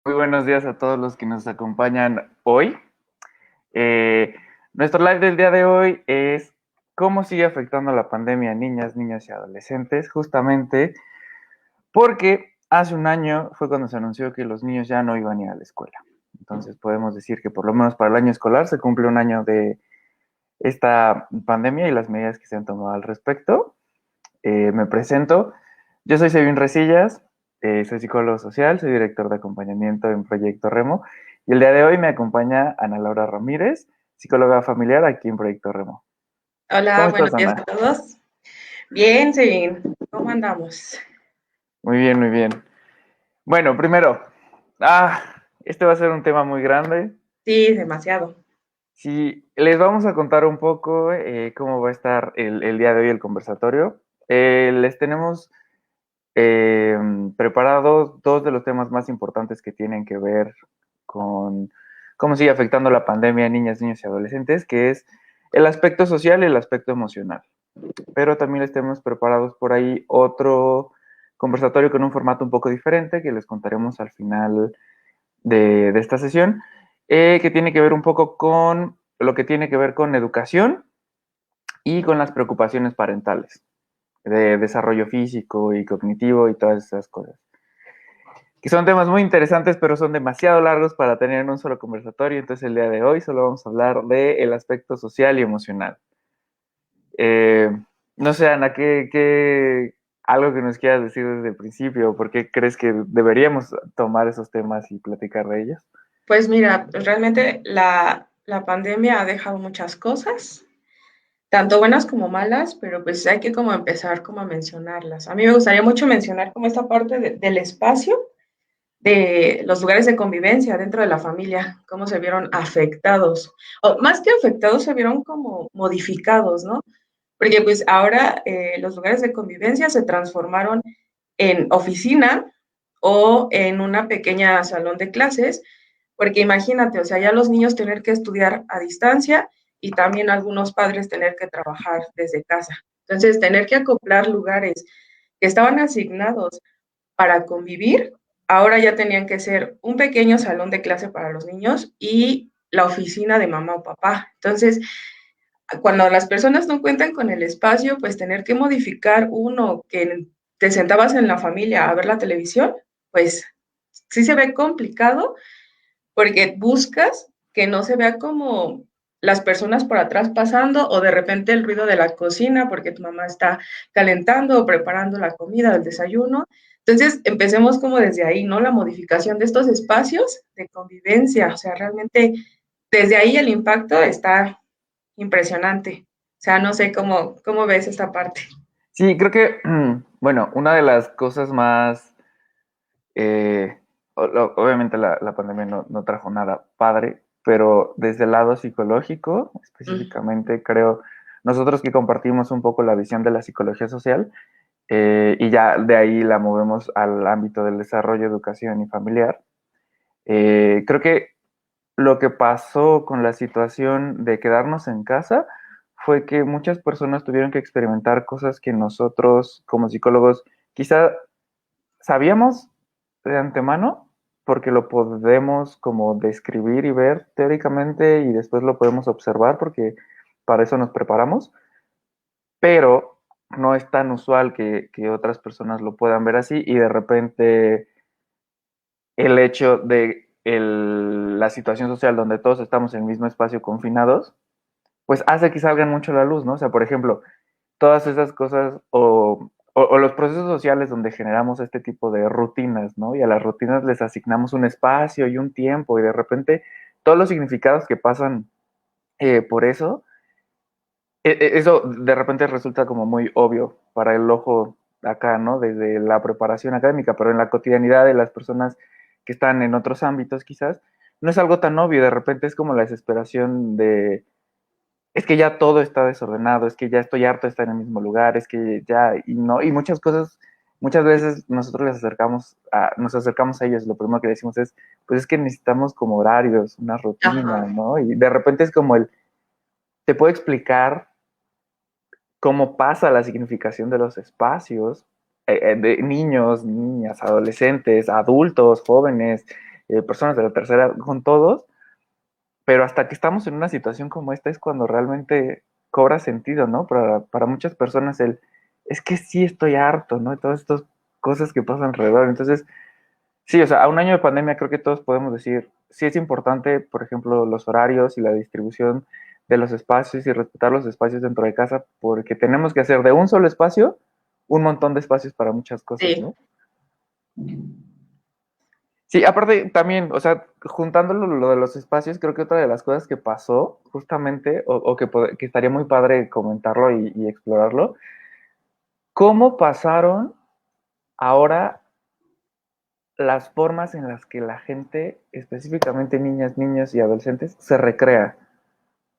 Muy buenos días a todos los que nos acompañan hoy. Eh, Nuestro live del día de hoy es cómo sigue afectando la pandemia a niñas, niños y adolescentes, justamente porque hace un año fue cuando se anunció que los niños ya no iban a ir a la escuela. Entonces podemos decir que por lo menos para el año escolar se cumple un año de esta pandemia y las medidas que se han tomado al respecto. Me presento. Yo soy Sevin Resillas, soy psicólogo social, soy director de acompañamiento en Proyecto Remo y el día de hoy me acompaña Ana Laura Ramírez, psicóloga familiar aquí en Proyecto Remo. Hola, ¿Cómo buenos estás, días a Ana? todos. Bien, sí, ¿cómo andamos? Muy bien, muy bien. Bueno, primero, este va a ser un tema muy grande. Sí, demasiado. Sí, les vamos a contar un poco cómo va a estar el día de hoy el conversatorio. Les tenemos eh, preparado dos de los temas más importantes que tienen que ver con cómo sigue afectando la pandemia a niñas, niños y adolescentes, que es el aspecto social y el aspecto emocional. Pero también les tenemos preparados por ahí otro conversatorio con un formato un poco diferente que les contaremos al final de esta sesión, que tiene que ver un poco con lo que tiene que ver con educación y con las preocupaciones parentales de desarrollo físico y cognitivo y todas esas cosas. Que son temas muy interesantes, pero son demasiado largos para tener en un solo conversatorio. Entonces, el día de hoy solo vamos a hablar del aspecto social y emocional. Eh, no sé, Ana, algo que nos quieras decir desde el principio? ¿Por qué crees que deberíamos tomar esos temas y platicar de ellos? Pues mira, realmente la pandemia ha dejado muchas cosas, tanto buenas como malas, pero pues hay que como empezar como a mencionarlas. A mí me gustaría mucho mencionar como esta parte del espacio, de los lugares de convivencia dentro de la familia, cómo se vieron afectados, o más que afectados, se vieron como modificados, ¿no? Porque pues ahora los lugares de convivencia se transformaron en oficina o en una pequeña salón de clases, porque imagínate, o sea, ya los niños tener que estudiar a distancia y también algunos padres tener que trabajar desde casa. Entonces, tener que acoplar lugares que estaban asignados para convivir, ahora ya tenían que ser un pequeño salón de clase para los niños y la oficina de mamá o papá. Entonces, cuando las personas no cuentan con el espacio, pues tener que modificar uno que te sentabas en la familia a ver la televisión, pues sí se ve complicado porque buscas que no se vea como las personas por atrás pasando o de repente el ruido de la cocina porque tu mamá está calentando o preparando la comida, el desayuno. Entonces, empecemos como desde ahí, ¿no? La modificación de estos espacios de convivencia. O sea, realmente desde ahí el impacto está impresionante. O sea, no sé cómo ves esta parte. Sí, creo que, bueno, una de las cosas más, obviamente la pandemia no trajo nada padre, pero desde el lado psicológico, Mm, específicamente, creo, nosotros que compartimos un poco la visión de la psicología social, y ya de ahí la movemos al ámbito del desarrollo, educación y familiar, creo que lo que pasó con la situación de quedarnos en casa fue que muchas personas tuvieron que experimentar cosas que nosotros como psicólogos quizá sabíamos de antemano porque lo podemos como describir y ver teóricamente y después lo podemos observar porque para eso nos preparamos, pero no es tan usual que otras personas lo puedan ver así y de repente el hecho de la situación social donde todos estamos en el mismo espacio confinados, pues hace que salgan mucho a la luz, ¿no? O sea, por ejemplo, todas esas cosas o los procesos sociales donde generamos este tipo de rutinas, ¿no? Y a las rutinas les asignamos un espacio y un tiempo y de repente todos los significados que pasan por eso, eso de repente resulta como muy obvio para el ojo acá, ¿no? Desde la preparación académica, pero en la cotidianidad de las personas que están en otros ámbitos quizás, no es algo tan obvio, de repente es como la desesperación de, es que ya todo está desordenado, es que ya estoy harto de estar en el mismo lugar, es que ya, y no, y muchas cosas, muchas veces nosotros nos acercamos a ellos, lo primero que decimos es, pues es que necesitamos como horarios, una rutina, ajá. ¿no? Y de repente es como te puedo explicar cómo pasa la significación de los espacios de niños, niñas, adolescentes, adultos, jóvenes, personas de la tercera edad, con todos, pero hasta que estamos en una situación como esta es cuando realmente cobra sentido, ¿no? Para muchas personas es que sí estoy harto, ¿no? De todas estas cosas que pasan alrededor. Entonces, sí, o sea, a un año de pandemia creo que todos podemos decir, sí es importante, por ejemplo, los horarios y la distribución de los espacios y respetar los espacios dentro de casa, porque tenemos que hacer de un solo espacio un montón de espacios para muchas cosas, Sí. ¿no? Sí, aparte también, o sea, juntándolo lo de los espacios, creo que otra de las cosas que pasó justamente, o que estaría muy padre comentarlo y explorarlo, cómo pasaron ahora las formas en las que la gente, específicamente niñas, niños y adolescentes, se recrea,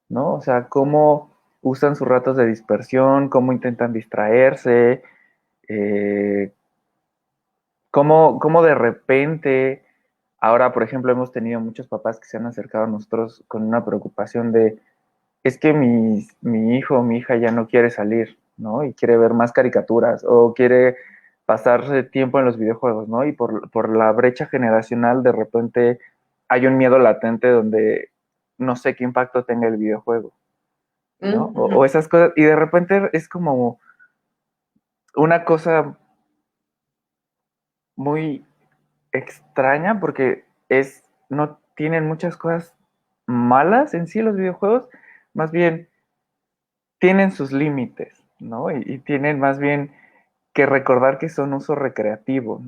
¿no? O sea, cómo usan sus ratos de dispersión, cómo intentan distraerse, eh, cómo de repente, ahora, por ejemplo, hemos tenido muchos papás que se han acercado a nosotros con una preocupación de, es que mi hijo o mi hija ya no quiere salir, ¿no? Y quiere ver más caricaturas o quiere pasarse tiempo en los videojuegos, ¿no? Y por la brecha generacional, de repente hay un miedo latente donde no sé qué impacto tenga el videojuego, ¿no? O Ujú. esas cosas, y de repente es como una cosa muy extraña porque no tienen muchas cosas malas en sí los videojuegos, más bien tienen sus límites, ¿no? Y tienen más bien que recordar que son uso recreativo,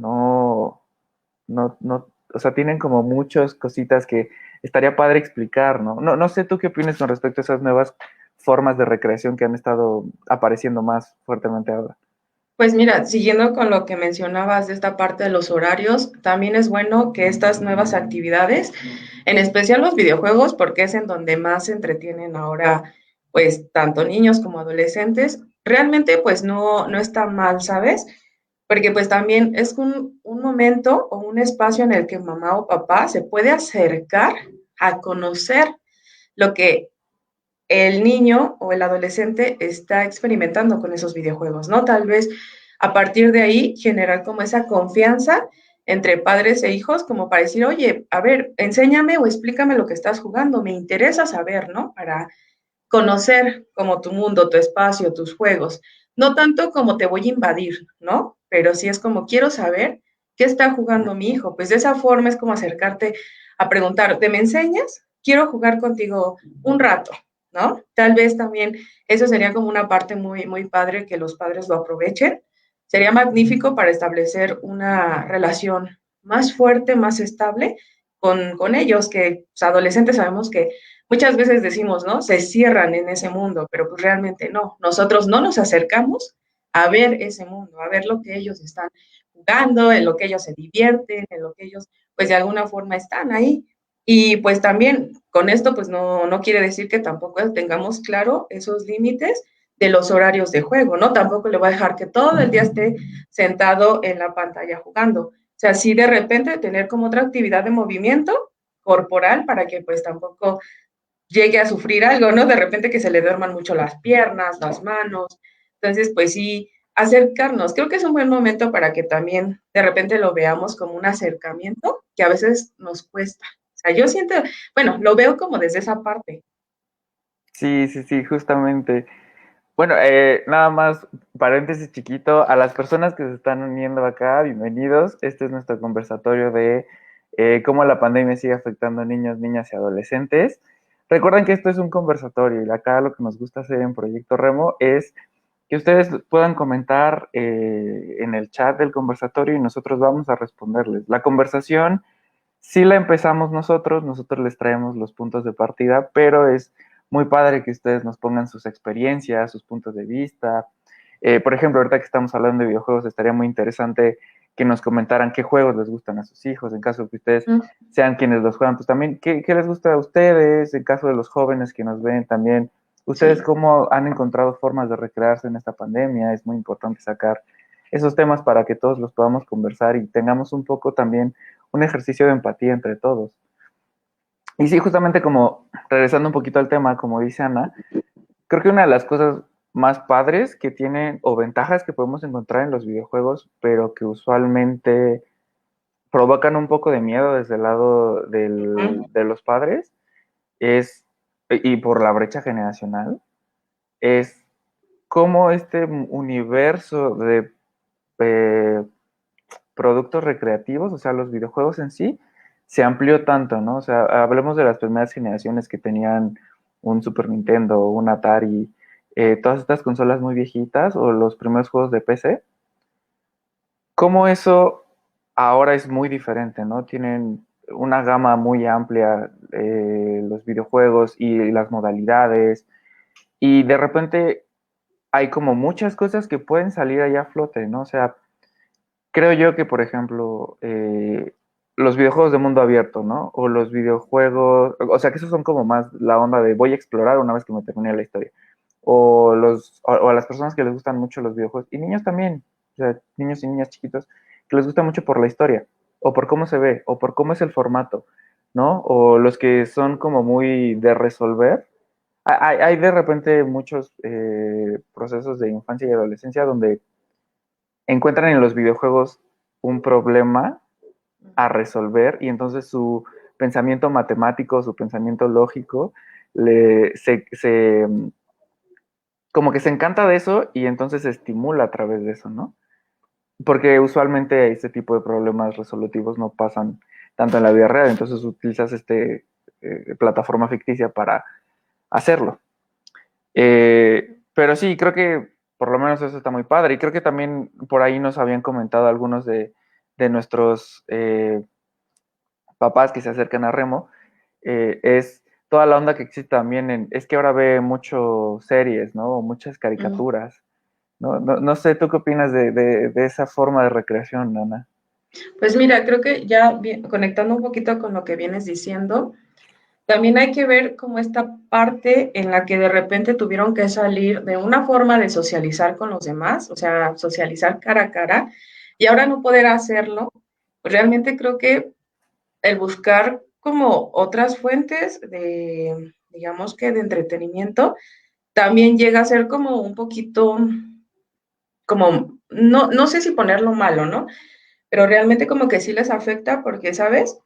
o sea, tienen como muchas cositas que estaría padre explicar, ¿no? No sé tú qué opinas con respecto a esas nuevas formas de recreación que han estado apareciendo más fuertemente ahora. Pues mira, siguiendo con lo que mencionabas de esta parte de los horarios, también es bueno que estas nuevas actividades, en especial los videojuegos, porque es en donde más se entretienen ahora, pues tanto niños como adolescentes, realmente pues no está mal, ¿sabes? Porque pues también es un momento o un espacio en el que mamá o papá se puede acercar a conocer lo que el niño o el adolescente está experimentando con esos videojuegos, ¿no? Tal vez a partir de ahí generar como esa confianza entre padres e hijos, como para decir, oye, a ver, enséñame o explícame lo que estás jugando, me interesa saber, ¿no? Para conocer como tu mundo, tu espacio, tus juegos. No tanto como te voy a invadir, ¿no? Pero sí es como quiero saber qué está jugando mi hijo. Pues de esa forma es como acercarte a preguntar, ¿te me enseñas? Quiero jugar contigo un rato, ¿no? Tal vez también eso sería como una parte muy padre que los padres lo aprovechen. Sería magnífico para establecer una relación más fuerte, más estable con ellos, que pues, adolescentes sabemos que muchas veces decimos, ¿no? Se cierran en ese mundo, pero pues realmente no. Nosotros no nos acercamos a ver ese mundo, a ver lo que ellos están jugando, en lo que ellos se divierten, en lo que ellos, pues de alguna forma están ahí. Y pues también con esto, pues no quiere decir que tampoco tengamos claro esos límites de los horarios de juego, ¿no? Tampoco le va a dejar que todo el día esté sentado en la pantalla jugando. O sea, sí de repente tener como otra actividad de movimiento corporal para que pues tampoco llegue a sufrir algo, ¿no? De repente que se le duerman mucho las piernas, las manos. Entonces, pues sí, acercarnos. Creo que es un buen momento para que también de repente lo veamos como un acercamiento que a veces nos cuesta. O sea, yo siento, bueno, lo veo como desde esa parte. Sí, sí, sí, justamente. Bueno, nada más, paréntesis chiquito, a las personas que se están uniendo acá, bienvenidos. Este es nuestro conversatorio de cómo la pandemia sigue afectando a niños, niñas y adolescentes. Recuerden que esto es un conversatorio y acá lo que nos gusta hacer en Proyecto Remo es que ustedes puedan comentar en el chat del conversatorio y nosotros vamos a responderles. La conversación sí la empezamos nosotros les traemos los puntos de partida, pero es muy padre que ustedes nos pongan sus experiencias, sus puntos de vista. Por ejemplo, ahorita que estamos hablando de videojuegos, estaría muy interesante que nos comentaran qué juegos les gustan a sus hijos, en caso de que ustedes Mm. sean quienes los juegan, pues también qué les gusta a ustedes, en caso de los jóvenes que nos ven también. ¿Ustedes Sí. cómo han encontrado formas de recrearse en esta pandemia? Es muy importante sacar esos temas para que todos los podamos conversar y tengamos un poco también un ejercicio de empatía entre todos. Y sí, justamente como regresando un poquito al tema, como dice Ana, creo que una de las cosas más padres que tienen o ventajas que podemos encontrar en los videojuegos, pero que usualmente provocan un poco de miedo desde el lado Ujú, de los padres es, y por la brecha generacional, es cómo este universo de eh, productos recreativos, o sea, los videojuegos en sí, se amplió tanto, ¿no? O sea, hablemos de las primeras generaciones que tenían un Super Nintendo, un Atari, todas estas consolas muy viejitas o los primeros juegos de PC, cómo eso ahora es muy diferente, ¿no? Tienen una gama muy amplia, los videojuegos y las modalidades, y de repente hay como muchas cosas que pueden salir allá a flote, ¿no? O sea, creo yo que, por ejemplo, los videojuegos de mundo abierto, ¿no? O los videojuegos, o sea, que esos son como más la onda de voy a explorar una vez que me termine la historia. O a las personas que les gustan mucho los videojuegos, y niños también, o sea, niños y niñas chiquitos, que les gusta mucho por la historia, o por cómo se ve, o por cómo es el formato, ¿no? O los que son como muy de resolver. Hay de repente muchos procesos de infancia y adolescencia donde encuentran en los videojuegos un problema a resolver y entonces su pensamiento matemático, su pensamiento lógico, como que se encanta de eso y entonces se estimula a través de eso, ¿no? Porque usualmente este tipo de problemas resolutivos no pasan tanto en la vida real, entonces utilizas plataforma ficticia para hacerlo. Pero sí, creo que por lo menos eso está muy padre. Y creo que también por ahí nos habían comentado algunos de nuestros papás que se acercan a Remo, es toda la onda que existe también es que ahora ve mucho series, ¿no? O muchas ujú. caricaturas, ¿no? No sé, ¿tú qué opinas de esa forma de recreación, Ana? Pues mira, creo que ya conectando un poquito con lo que vienes diciendo, también hay que ver como esta parte en la que de repente tuvieron que salir de una forma de socializar con los demás, o sea, socializar cara a cara, y ahora no poder hacerlo, pues realmente creo que el buscar como otras fuentes de, digamos que de entretenimiento, también llega a ser como un poquito, como, no sé si ponerlo malo, ¿no? Pero realmente como que sí les afecta porque, ¿sabes?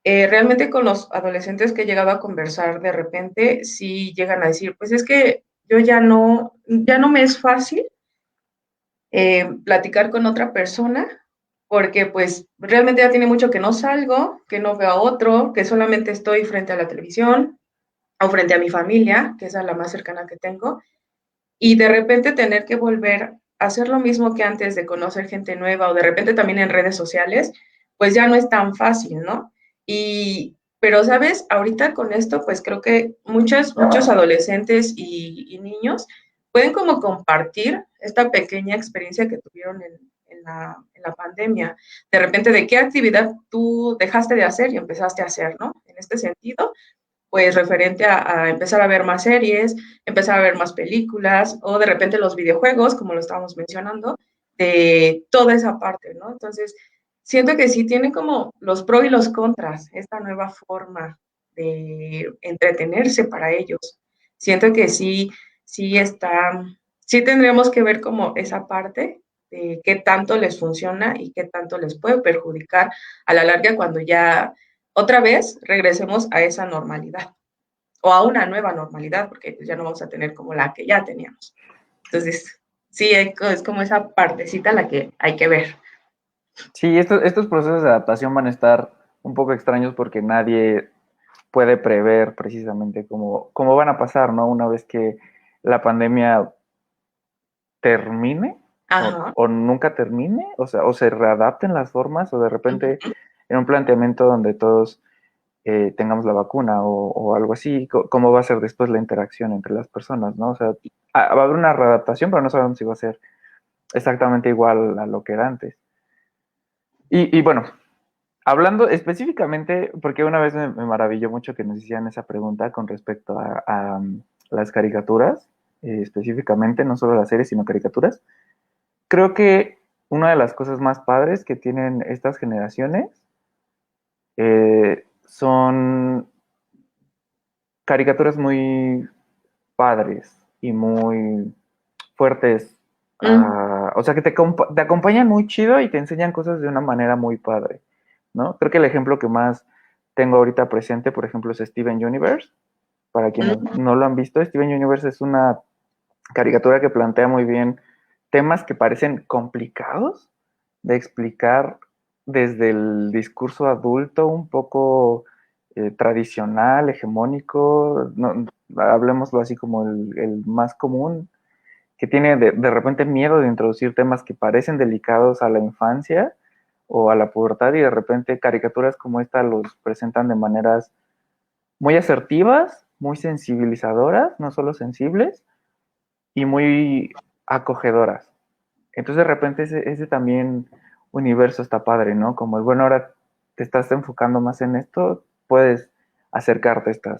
Realmente con los adolescentes que he llegado a conversar de repente, sí llegan a decir, pues es que yo ya no me es fácil platicar con otra persona porque pues realmente ya tiene mucho que no salgo, que no veo a otro, que solamente estoy frente a la televisión o frente a mi familia, que es a la más cercana que tengo, y de repente tener que volver a hacer lo mismo que antes de conocer gente nueva o de repente también en redes sociales, pues ya no es tan fácil, ¿no? Pero, ¿sabes? Ahorita con esto, pues creo que muchos adolescentes y niños pueden como compartir esta pequeña experiencia que tuvieron en la pandemia. De repente, ¿de qué actividad tú dejaste de hacer y empezaste a hacer, ¿no? En este sentido, pues referente a empezar a ver más series, empezar a ver más películas o de repente los videojuegos, como lo estábamos mencionando, de toda esa parte, ¿no? Entonces, siento que sí tiene como los pros y los contras esta nueva forma de entretenerse para ellos. Siento que sí está, sí tendríamos que ver como esa parte de qué tanto les funciona y qué tanto les puede perjudicar a la larga cuando ya otra vez regresemos a esa normalidad o a una nueva normalidad, porque pues ya no vamos a tener como la que ya teníamos. Entonces, sí, es como esa partecita la que hay que ver. Sí, estos procesos de adaptación van a estar un poco extraños porque nadie puede prever precisamente cómo van a pasar, ¿no? Una vez que la pandemia termine Ajá. o nunca termine, o sea, o se readapten las formas o de repente Uh-huh. en un planteamiento donde todos tengamos la vacuna o algo así, cómo va a ser después la interacción entre las personas, ¿no? O sea, va a haber una readaptación, pero no sabemos si va a ser exactamente igual a lo que era antes. Y bueno, hablando específicamente, porque una vez me maravilló mucho que nos hicieran esa pregunta con respecto a las caricaturas, específicamente, no solo las series, sino caricaturas. Creo que una de las cosas más padres que tienen estas generaciones son caricaturas muy padres y muy fuertes. Mm, O sea, que te acompañan muy chido y te enseñan cosas de una manera muy padre. ¿no? Creo que el ejemplo que más tengo ahorita presente, por ejemplo, es Steven Universe. Para quienes Mm, no lo han visto, Steven Universe es una caricatura que plantea muy bien temas que parecen complicados de explicar desde el discurso adulto, un poco tradicional, hegemónico, no, hablemoslo así como el más común, que tiene de repente miedo de introducir temas que parecen delicados a la infancia o a la pubertad y de repente caricaturas como esta los presentan de maneras muy asertivas, muy sensibilizadoras, no solo sensibles, y muy acogedoras. Entonces de repente ese también universo está padre, ¿no? Como el, bueno, ahora te estás enfocando más en esto, puedes acercarte a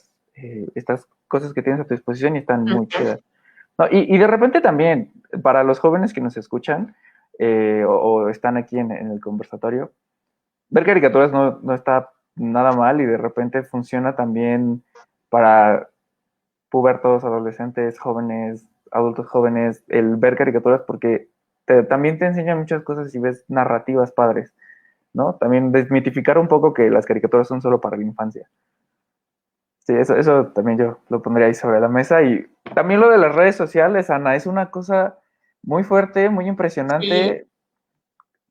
estas cosas que tienes a tu disposición y están muy mm. chidas. No, y de repente también, para los jóvenes que nos escuchan o están aquí en el conversatorio, ver caricaturas no está nada mal y de repente funciona también para pubertos, adolescentes, jóvenes, adultos jóvenes, el ver caricaturas porque también te enseñan muchas cosas y ves narrativas padres, ¿no? También desmitificar un poco que las caricaturas son solo para la infancia. Sí, eso también yo lo pondría ahí sobre la mesa. Y también lo de las redes sociales, Ana, es una cosa muy fuerte, muy Sí, impresionante,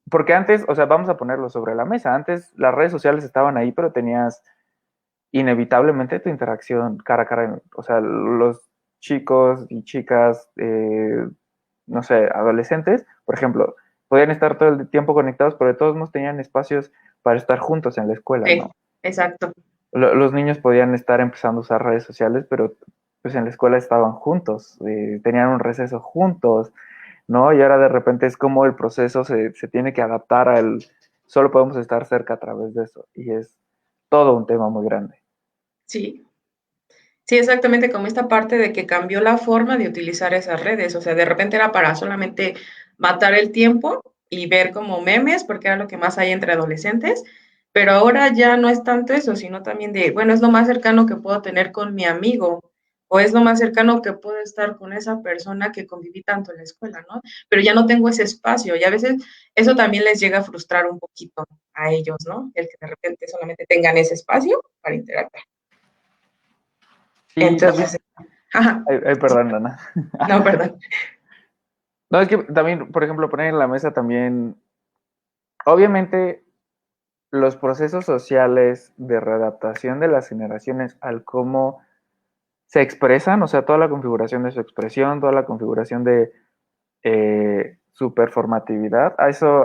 porque antes, o sea, vamos a ponerlo sobre la mesa, antes las redes sociales estaban ahí, pero tenías inevitablemente tu interacción cara a cara, o sea, los chicos y chicas, no sé, adolescentes, por ejemplo, podían estar todo el tiempo conectados, pero de todos modos tenían espacios para estar juntos en la escuela, sí, ¿no? exacto. Los niños podían estar empezando a usar redes sociales, pero pues en la escuela estaban juntos, tenían un receso juntos, ¿no? Y ahora de repente es como el proceso se tiene que adaptar solo podemos estar cerca a través de eso, y es todo un tema muy grande. Sí, sí, exactamente como esta parte de que cambió la forma de utilizar esas redes. O sea, de repente era para solamente matar el tiempo y ver como memes, porque era lo que más hay entre adolescentes. Pero ahora ya no es tanto eso, sino también de, bueno, es lo más cercano que puedo tener con mi amigo, o es lo más cercano que puedo estar con esa persona que conviví tanto en la escuela, ¿no? Pero ya no tengo ese espacio y a veces eso también les llega a frustrar un poquito a ellos, ¿no? El que de repente solamente tengan ese espacio para interactuar. Sí, también, Entonces, ajá, ay, sí, perdón, Ana. no, perdón. No, es que también, por ejemplo, poner en la mesa también, obviamente, los procesos sociales de readaptación de las generaciones al cómo se expresan, o sea, toda la configuración de su expresión, toda la configuración de su performatividad, a eso,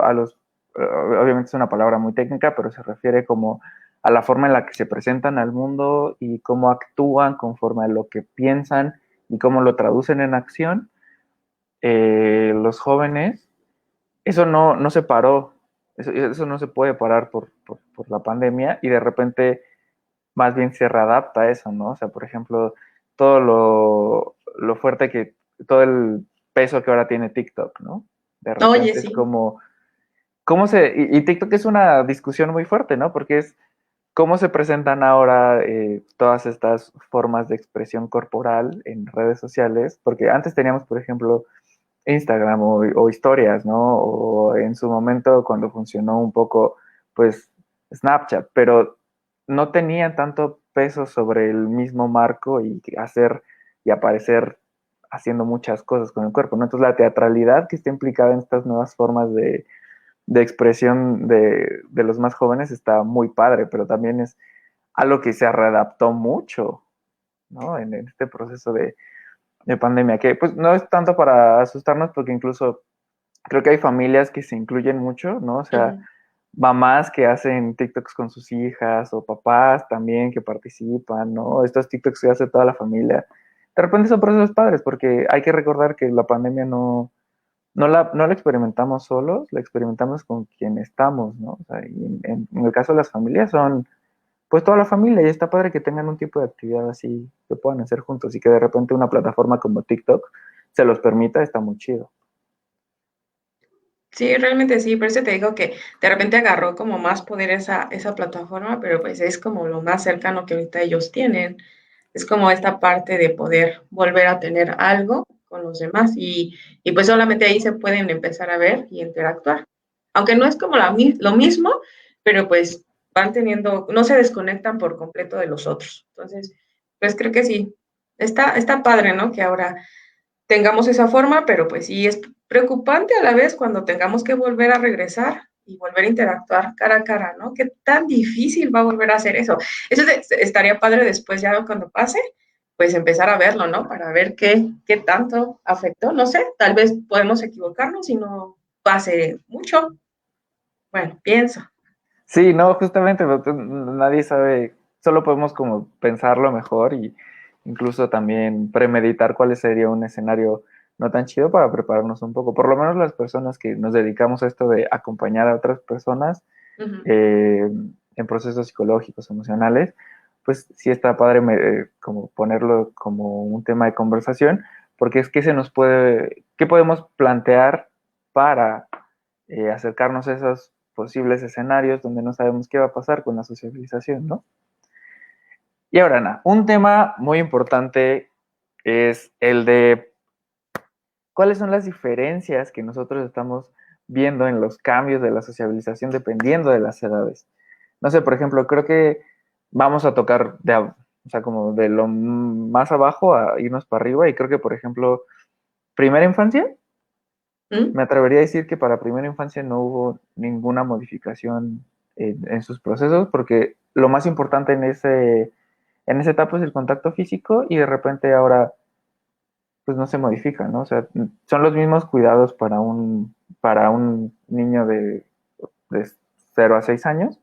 obviamente es una palabra muy técnica, pero se refiere como a la forma en la que se presentan al mundo y cómo actúan conforme a lo que piensan y cómo lo traducen en acción. Los jóvenes, eso no se paró, eso no se puede parar por la pandemia y de repente más bien se readapta a eso, ¿no? O sea, por ejemplo, todo lo fuerte todo el peso que ahora tiene TikTok, ¿no? De Oye, repente es sí, como, y TikTok es una discusión muy fuerte, ¿no? Porque es cómo se presentan ahora todas estas formas de expresión corporal en redes sociales, porque antes teníamos, por ejemplo, Instagram o historias, ¿no? O en su momento cuando funcionó un poco, pues Snapchat, pero no tenían tanto peso sobre el mismo marco y hacer y aparecer haciendo muchas cosas con el cuerpo, ¿no? Entonces la teatralidad que está implicada en estas nuevas formas de expresión de los más jóvenes está muy padre, pero también es algo que se readaptó mucho, ¿no? En este proceso de pandemia, que pues no es tanto para asustarnos porque incluso creo que hay familias que se incluyen mucho, ¿no? O sea, ujú, mamás que hacen TikToks con sus hijas o papás también que participan, ¿no? Estos TikToks que hace toda la familia. De repente son procesos padres porque hay que recordar que la pandemia no la experimentamos solos, la experimentamos con quien estamos, ¿no? O sea, y en el caso de las familias son pues toda la familia y está padre que tengan un tipo de actividad así que puedan hacer juntos y que de repente una plataforma como TikTok se los permita, está muy chido. sí, realmente sí, por eso te digo que de repente agarró como más poder esa plataforma, pero pues es como lo más cercano que ahorita ellos tienen. Es como esta parte de poder volver a tener algo con los demás y pues solamente ahí se pueden empezar a ver y interactuar. Aunque no es como lo mismo, pero pues van teniendo, no se desconectan por completo de los otros. Entonces, pues creo que sí, está padre, ¿no? Que ahora tengamos esa forma, pero pues sí es preocupante a la vez cuando tengamos que volver a regresar y volver a interactuar cara a cara, ¿no? Qué tan difícil va a volver a hacer eso. Eso estaría padre después ya cuando pase, pues empezar a verlo, ¿no? Para ver qué tanto afectó. No sé, tal vez podemos equivocarnos y no pase mucho. Bueno, pienso. Sí, no, justamente nadie sabe, solo podemos como pensarlo mejor y incluso también premeditar cuál sería un escenario no tan chido para prepararnos un poco. Por lo menos las personas que nos dedicamos a esto de acompañar a otras personas Ujú. eh, en procesos psicológicos, emocionales, pues sí está padre como ponerlo como un tema de conversación, porque es que se nos puede, ¿qué podemos plantear para acercarnos a esos posibles escenarios donde no sabemos qué va a pasar con la sociabilización, ¿no? Y ahora, Ana, un tema muy importante es el de cuáles son las diferencias que nosotros estamos viendo en los cambios de la sociabilización dependiendo de las edades. No sé, por ejemplo, creo que vamos a tocar o sea, como de lo más abajo a irnos para arriba y creo que, por ejemplo, primera infancia, ¿Mm? me atrevería a decir que para primera infancia no hubo ninguna modificación en sus procesos porque lo más importante en esa etapa es el contacto físico y de repente ahora pues no se modifica, ¿no? O sea, son los mismos cuidados para un niño de 0 a 6 años,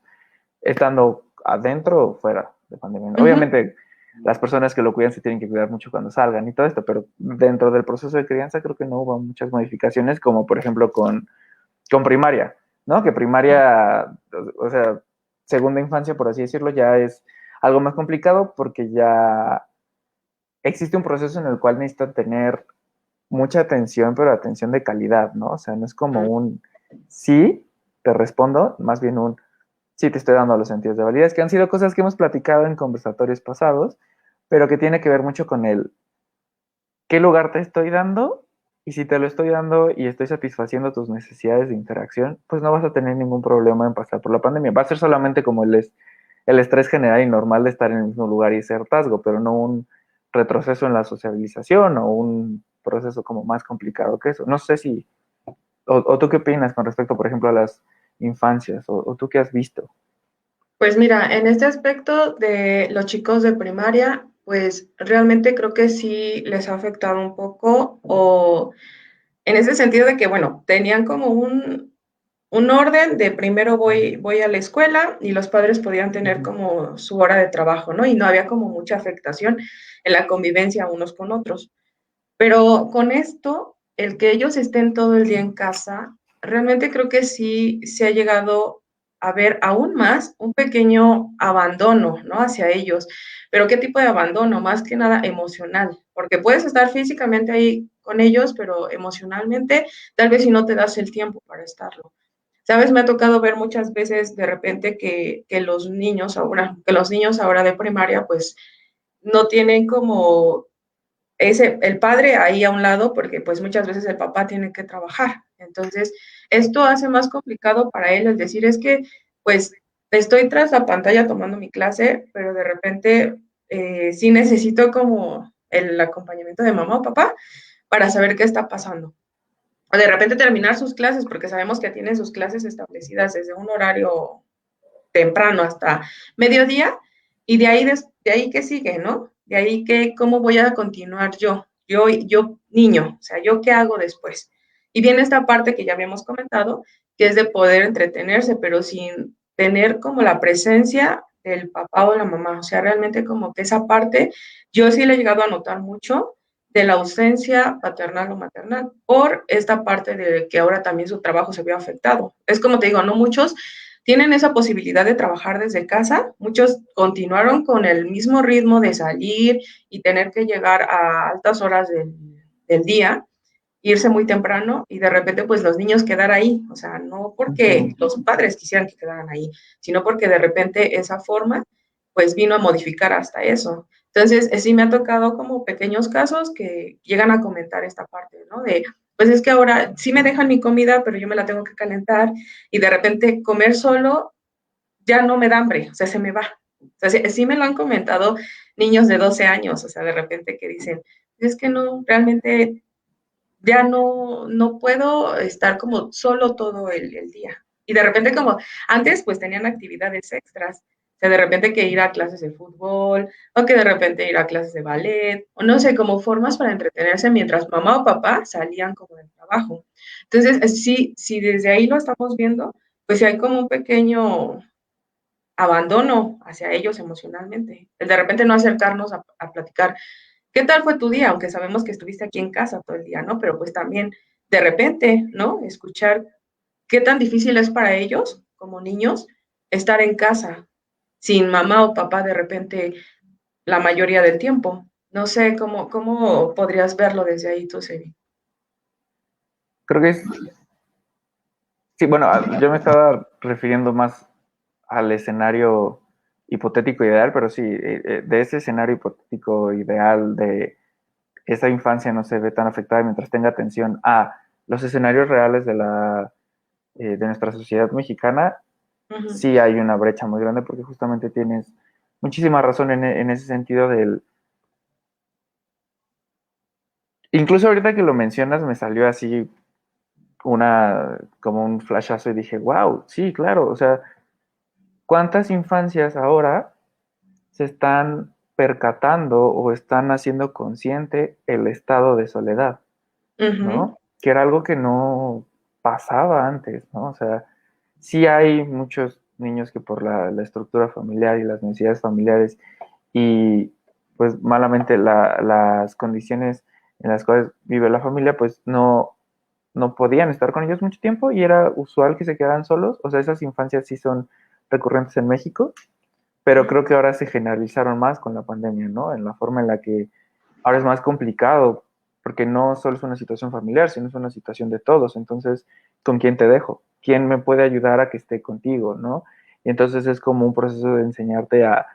estando adentro o fuera de pandemia. Ujú. Obviamente, las personas que lo cuidan se tienen que cuidar mucho cuando salgan y todo esto, pero dentro del proceso de crianza creo que no hubo muchas modificaciones, como por ejemplo con primaria, ¿no? Que primaria, o sea, segunda infancia, por así decirlo, ya es algo más complicado porque ya existe un proceso en el cual necesitan tener mucha atención, pero atención de calidad, ¿no? O sea, no es como un sí, te respondo, más bien un sí te estoy dando los sentidos de validez, que han sido cosas que hemos platicado en conversatorios pasados, pero que tiene que ver mucho con el qué lugar te estoy dando y si te lo estoy dando y estoy satisfaciendo tus necesidades de interacción, pues no vas a tener ningún problema en pasar por la pandemia. Va a ser solamente como el estrés general y normal de estar en el mismo lugar y ser hartazgo, pero no un retroceso en la sociabilización o un proceso como más complicado que eso. No sé si, o tú qué opinas con respecto, por ejemplo, a las infancias, o tú qué has visto. Pues mira, en este aspecto de los chicos de primaria, pues realmente creo que sí les ha afectado un poco, o en ese sentido de que, bueno, tenían como un orden de primero voy a la escuela y los padres podían tener como su hora de trabajo, ¿no? Y no había como mucha afectación en la convivencia unos con otros. Pero con esto, el que ellos estén todo el día en casa, realmente creo que sí se ha llegado a ver aún más un pequeño abandono, ¿no? Hacia ellos. Pero ¿qué tipo de abandono? Más que nada emocional, porque puedes estar físicamente ahí con ellos, pero emocionalmente tal vez si no te das el tiempo para estarlo. Sabes, me ha tocado ver muchas veces de repente que los niños ahora de primaria, pues no tienen como el padre ahí a un lado porque pues muchas veces el papá tiene que trabajar. Entonces, esto hace más complicado para él el decir es que pues estoy tras la pantalla tomando mi clase, pero de repente sí necesito como el acompañamiento de mamá o papá para saber qué está pasando. O de repente terminar sus clases, porque sabemos que tienen sus clases establecidas desde un horario temprano hasta mediodía, y de ahí qué sigue, ¿no? De ahí que, ¿cómo voy a continuar yo niño, o sea, yo qué hago después. Y viene esta parte que ya habíamos comentado, que es de poder entretenerse, pero sin tener como la presencia del papá o la mamá, o sea, realmente como que esa parte, yo sí le he llegado a notar mucho de la ausencia paternal o maternal, por esta parte de que ahora también su trabajo se vio afectado. Es como te digo, no muchos tienen esa posibilidad de trabajar desde casa. Muchos continuaron con el mismo ritmo de salir y tener que llegar a altas horas del día, irse muy temprano y de repente pues los niños quedar ahí. O sea, no porque Ujú. los padres quisieran que quedaran ahí, sino porque de repente esa forma pues vino a modificar hasta eso. Entonces, sí me ha tocado como pequeños casos que llegan a comentar esta parte, ¿no? De, pues es que ahora sí me dejan mi comida, pero yo me la tengo que calentar y de repente comer solo ya no me da hambre, o sea, se me va. O sea, sí, sí me lo han comentado niños de 12 años, o sea, de repente que dicen, es que no, realmente ya no puedo estar como solo todo el día. Y de repente como antes pues tenían actividades extras, o sea, de repente que ir a clases de fútbol, o que de repente ir a clases de ballet, o no sé, como formas para entretenerse mientras mamá o papá salían como del trabajo. Entonces, sí, si desde ahí lo estamos viendo, pues sí hay como un pequeño abandono hacia ellos emocionalmente. El de repente no acercarnos a platicar. ¿Qué tal fue tu día? Aunque sabemos que estuviste aquí en casa todo el día, ¿no? Pero pues también de repente, ¿no? Escuchar qué tan difícil es para ellos, como niños, estar en casa sin mamá o papá de repente la mayoría del tiempo. No sé cómo podrías verlo desde ahí tú, Sebi. Creo que es, sí, bueno, yo me estaba refiriendo más al escenario hipotético ideal, pero sí, de ese escenario hipotético ideal de esa infancia no se ve tan afectada mientras tenga atención a los escenarios reales de nuestra sociedad mexicana, Uh -huh. sí hay una brecha muy grande porque justamente tienes muchísima razón en ese sentido del... Incluso ahorita que lo mencionas me salió así como un flashazo y dije, wow, sí, claro, o sea, ¿cuántas infancias ahora se están percatando o están haciendo consciente el estado de soledad, Uh -huh. ¿no? Que era algo que no pasaba antes, ¿no? O sea, sí hay muchos niños que por la estructura familiar y las necesidades familiares y pues malamente las condiciones en las cuales vive la familia, pues no podían estar con ellos mucho tiempo y era usual que se quedaran solos. O sea, esas infancias sí son recurrentes en México, pero creo que ahora se generalizaron más con la pandemia, ¿no? En la forma en la que ahora es más complicado, porque no solo es una situación familiar, sino es una situación de todos. Entonces, ¿con quién te dejo? ¿Quién me puede ayudar a que esté contigo, no? Y entonces es como un proceso de enseñarte a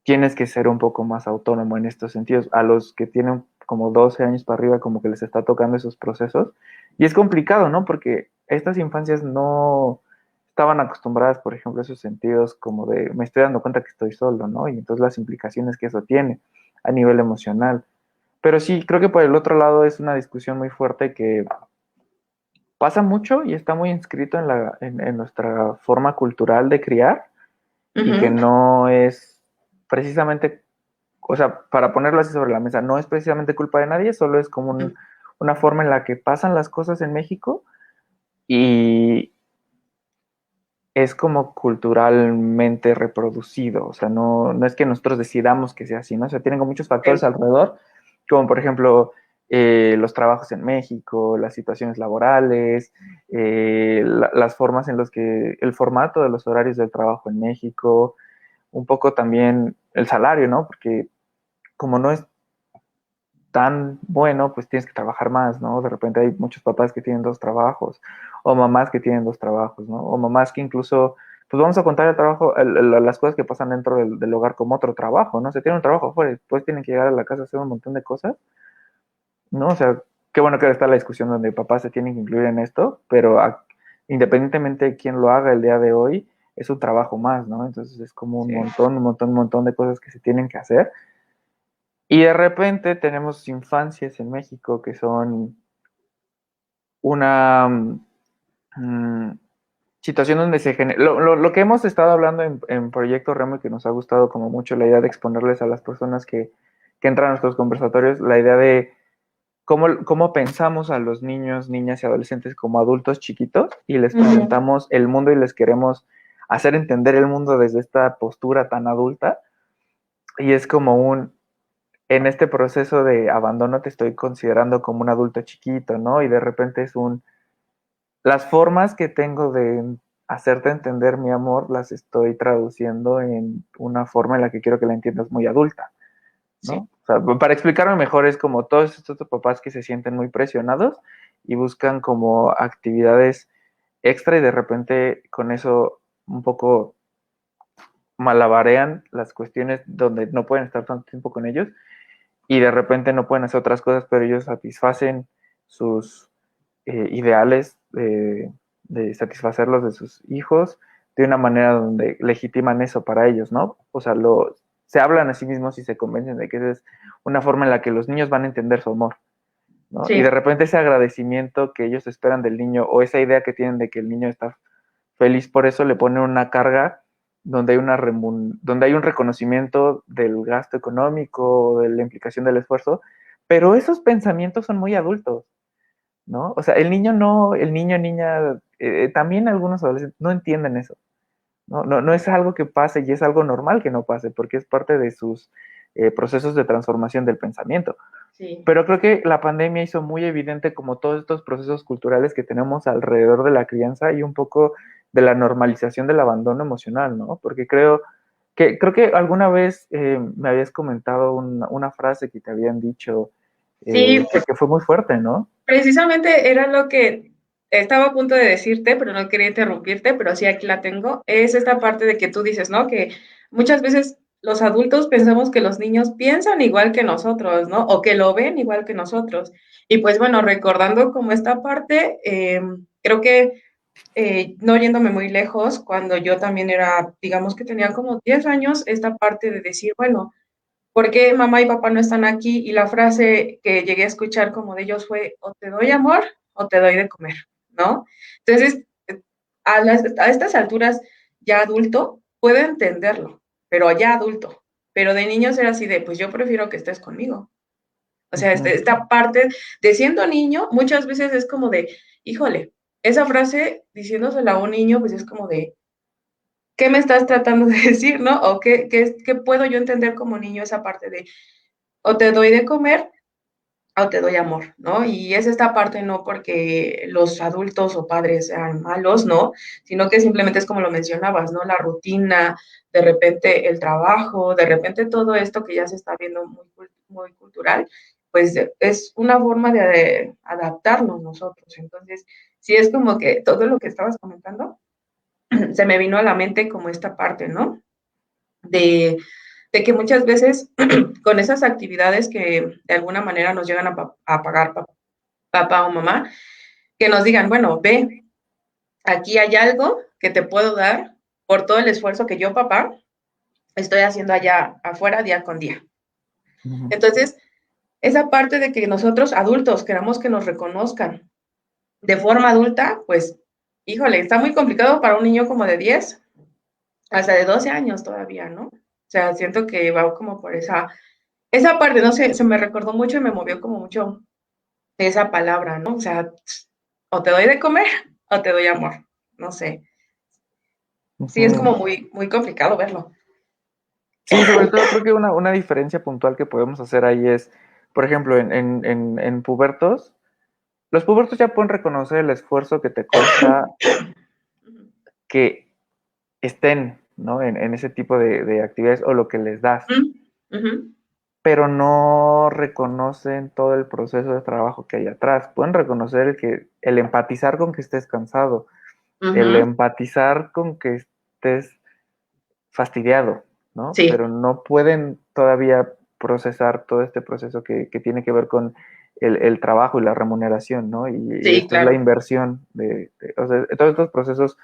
tienes que ser un poco más autónomo en estos sentidos. A los que tienen como 12 años para arriba, como que les está tocando esos procesos. Y es complicado, ¿no? Porque estas infancias no estaban acostumbradas, por ejemplo, a esos sentidos como de me estoy dando cuenta que estoy solo, ¿no? Y entonces las implicaciones que eso tiene a nivel emocional. Pero sí, creo que por el otro lado es una discusión muy fuerte que pasa mucho y está muy inscrito en nuestra forma cultural de criar Uh y que -huh. no es precisamente, o sea, para ponerlo así sobre la mesa, no es precisamente culpa de nadie, solo es como una forma en la que pasan las cosas en México y es como culturalmente reproducido, o sea, no es que nosotros decidamos que sea así, ¿no? O sea, tienen muchos factores Sí. alrededor, como por ejemplo los trabajos en México, las situaciones laborales, las formas en las que, el formato de los horarios del trabajo en México, un poco también el salario, ¿no? Porque como no es tan bueno, pues tienes que trabajar más, ¿no? De repente hay muchos papás que tienen dos trabajos, o mamás que tienen dos trabajos, ¿no? O mamás que incluso, pues vamos a contar el trabajo, las cosas que pasan dentro del hogar como otro trabajo, ¿no? Se tiene un trabajo afuera y después tienen que llegar a la casa a hacer un montón de cosas, ¿no? O sea, qué bueno que ahora está la discusión donde papás se tienen que incluir en esto, pero independientemente de quién lo haga el día de hoy, es un trabajo más, ¿no? Entonces es como Sí. un montón de cosas que se tienen que hacer. Y de repente tenemos infancias en México que son una mm, situación donde se genera... Lo que hemos estado hablando en Proyecto Remo y que nos ha gustado como mucho la idea de exponerles a las personas que entran a nuestros conversatorios, la idea de cómo pensamos a los niños, niñas y adolescentes como adultos chiquitos y les Uh -huh. presentamos el mundo y les queremos hacer entender el mundo desde esta postura tan adulta. Y es como en este proceso de abandono te estoy considerando como un adulto chiquito, ¿no? Y de repente las formas que tengo de hacerte entender mi amor las estoy traduciendo en una forma en la que quiero que la entiendas muy adulta, Sí. ¿no? O sea, para explicarme mejor es como todos estos papás que se sienten muy presionados y buscan como actividades extra y de repente con eso un poco malabarean las cuestiones donde no pueden estar tanto tiempo con ellos y de repente no pueden hacer otras cosas, pero ellos satisfacen sus ideales de satisfacer los de sus hijos, de una manera donde legitiman eso para ellos, ¿no? O sea, se hablan a sí mismos y se convencen de que esa es una forma en la que los niños van a entender su amor, ¿no? Y de Sí, repente ese agradecimiento que ellos esperan del niño o esa idea que tienen de que el niño está feliz por eso le ponen una carga donde hay, donde hay un reconocimiento del gasto económico, de la implicación del esfuerzo, pero esos pensamientos son muy adultos, ¿no? O sea, el niño no, el niño, niña, también algunos adolescentes no entienden eso, ¿no? No es algo que pase y es algo normal que no pase, porque es parte de sus procesos de transformación del pensamiento. sí. Pero creo que la pandemia hizo muy evidente como todos estos procesos culturales que tenemos alrededor de la crianza y un poco de la normalización del abandono emocional, ¿no? Porque creo que alguna vez me habías comentado una frase que te habían dicho Sí, que fue muy fuerte, ¿no? precisamente era lo que estaba a punto de decirte, pero no quería interrumpirte, pero sí aquí la tengo. Es esta parte de que tú dices, ¿no? Que muchas veces los adultos pensamos que los niños piensan igual que nosotros, ¿no? O que lo ven igual que nosotros. Y pues bueno, recordando como esta parte, creo que no yéndome muy lejos, cuando yo también era, digamos que tenía como 10 años, esta parte de decir, bueno, ¿por qué mamá y papá no están aquí? Y la frase que llegué a escuchar como de ellos fue, o te doy amor o te doy de comer, ¿no? Entonces, a estas alturas ya adulto, puedo entenderlo, pero ya adulto. Pero de niños era así de, pues yo prefiero que estés conmigo. O sea, Ujú. esta parte de siendo niño, muchas veces es como de, híjole, esa frase diciéndosela a un niño, pues es como de, ¿qué me estás tratando de decir, no? O qué puedo yo entender como niño esa parte de, o te doy de comer o te doy amor, ¿no? Y es esta parte no porque los adultos o padres sean malos, ¿no? Sino que simplemente es como lo mencionabas, ¿no? La rutina, de repente el trabajo, de repente todo esto que ya se está viendo muy cultural, pues es una forma de adaptarnos nosotros. Entonces, sí es como que todo lo que estabas comentando se me vino a la mente como esta parte, ¿no? De, de que muchas veces con esas actividades que de alguna manera nos llegan a pagar papá o mamá, que nos digan, bueno, ve, aquí hay algo que te puedo dar por todo el esfuerzo que yo, papá, estoy haciendo allá afuera día con día. Ujú. Entonces, esa parte de que nosotros adultos queramos que nos reconozcan de forma adulta, pues, híjole, está muy complicado para un niño como de 10 hasta de 12 años todavía, ¿no? O sea, siento que va como por esa parte, no sé, se me recordó mucho y me movió como mucho esa palabra, ¿no? O sea, o te doy de comer o te doy amor, no sé. Sí, es como Ujú. muy complicado verlo. Sí, sobre todo creo que una diferencia puntual que podemos hacer ahí es, por ejemplo, en pubertos, los pubertos ya pueden reconocer el esfuerzo que te cuesta que estén, ¿no? En ese tipo de actividades o lo que les das, Uh -huh. pero no reconocen todo el proceso de trabajo que hay atrás. Pueden reconocer el empatizar con que estés cansado, Uh el -huh. empatizar con que estés fastidiado, ¿no? Sí, Pero no pueden todavía procesar todo este proceso que tiene que ver con el trabajo y la remuneración, ¿no? Y sí, después la claro. inversión o sea, todos estos procesos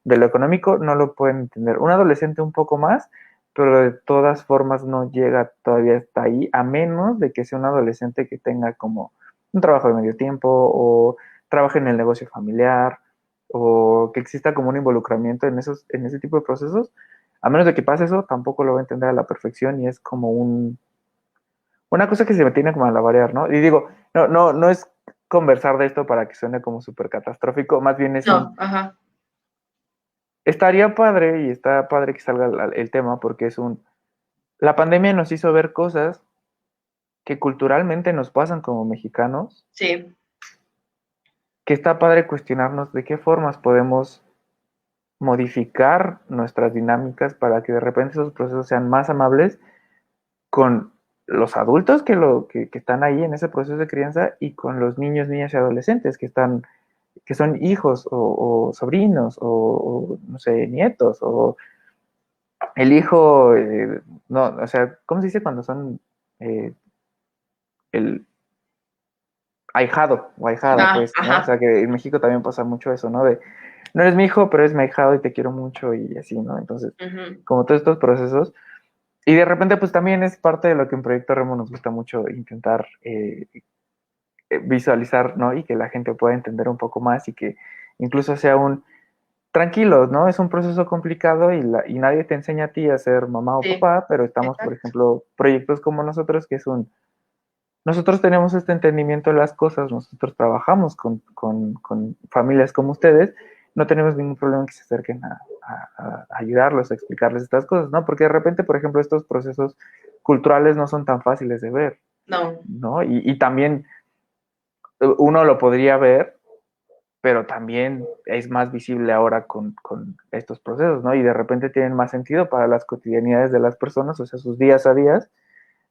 de lo económico no lo pueden entender. Un adolescente un poco más, pero de todas formas no llega todavía hasta ahí, a menos de que sea un adolescente que tenga como un trabajo de medio tiempo o trabaje en el negocio familiar o que exista como un involucramiento en ese tipo de procesos. A menos de que pase eso, tampoco lo va a entender a la perfección y es como una cosa que se me tiene como a la variar, ¿no? Y digo, no es conversar de esto para que suene como súper catastrófico, más bien es No, ajá. estaría padre y está padre que salga el tema porque la pandemia nos hizo ver cosas que culturalmente nos pasan como mexicanos, Sí, que está padre cuestionarnos de qué formas podemos modificar nuestras dinámicas para que de repente esos procesos sean más amables con los adultos que están ahí en ese proceso de crianza y con los niños, niñas y adolescentes que son hijos o sobrinos no sé, nietos o el hijo, no, o sea, ¿cómo se dice cuando son eh, el ahijado o ahijada, ah, pues, ¿no? O ajá. sea, que en México también pasa mucho eso, ¿no? no eres mi hijo, pero eres mi ahijado y te quiero mucho y así, ¿no? Entonces, Ujú. como todos estos procesos. Y de repente, pues también es parte de lo que en Proyecto Remo nos gusta mucho intentar visualizar, ¿no? Y que la gente pueda entender un poco más y que incluso sea un tranquilo, ¿no? Es un proceso complicado y nadie te enseña a ti a ser mamá o Sí, papá, pero estamos, por exacto. ejemplo, proyectos como nosotros, que es un nosotros tenemos este entendimiento de las cosas, nosotros trabajamos con familias como ustedes, no tenemos ningún problema en que se acerquen a ayudarlos, a explicarles estas cosas, ¿no? Porque de repente, por ejemplo, estos procesos culturales no son tan fáciles de ver, No, ¿no? Y también uno lo podría ver, pero también es más visible ahora con estos procesos, ¿no? Y de repente tienen más sentido para las cotidianidades de las personas, o sea, sus días a días,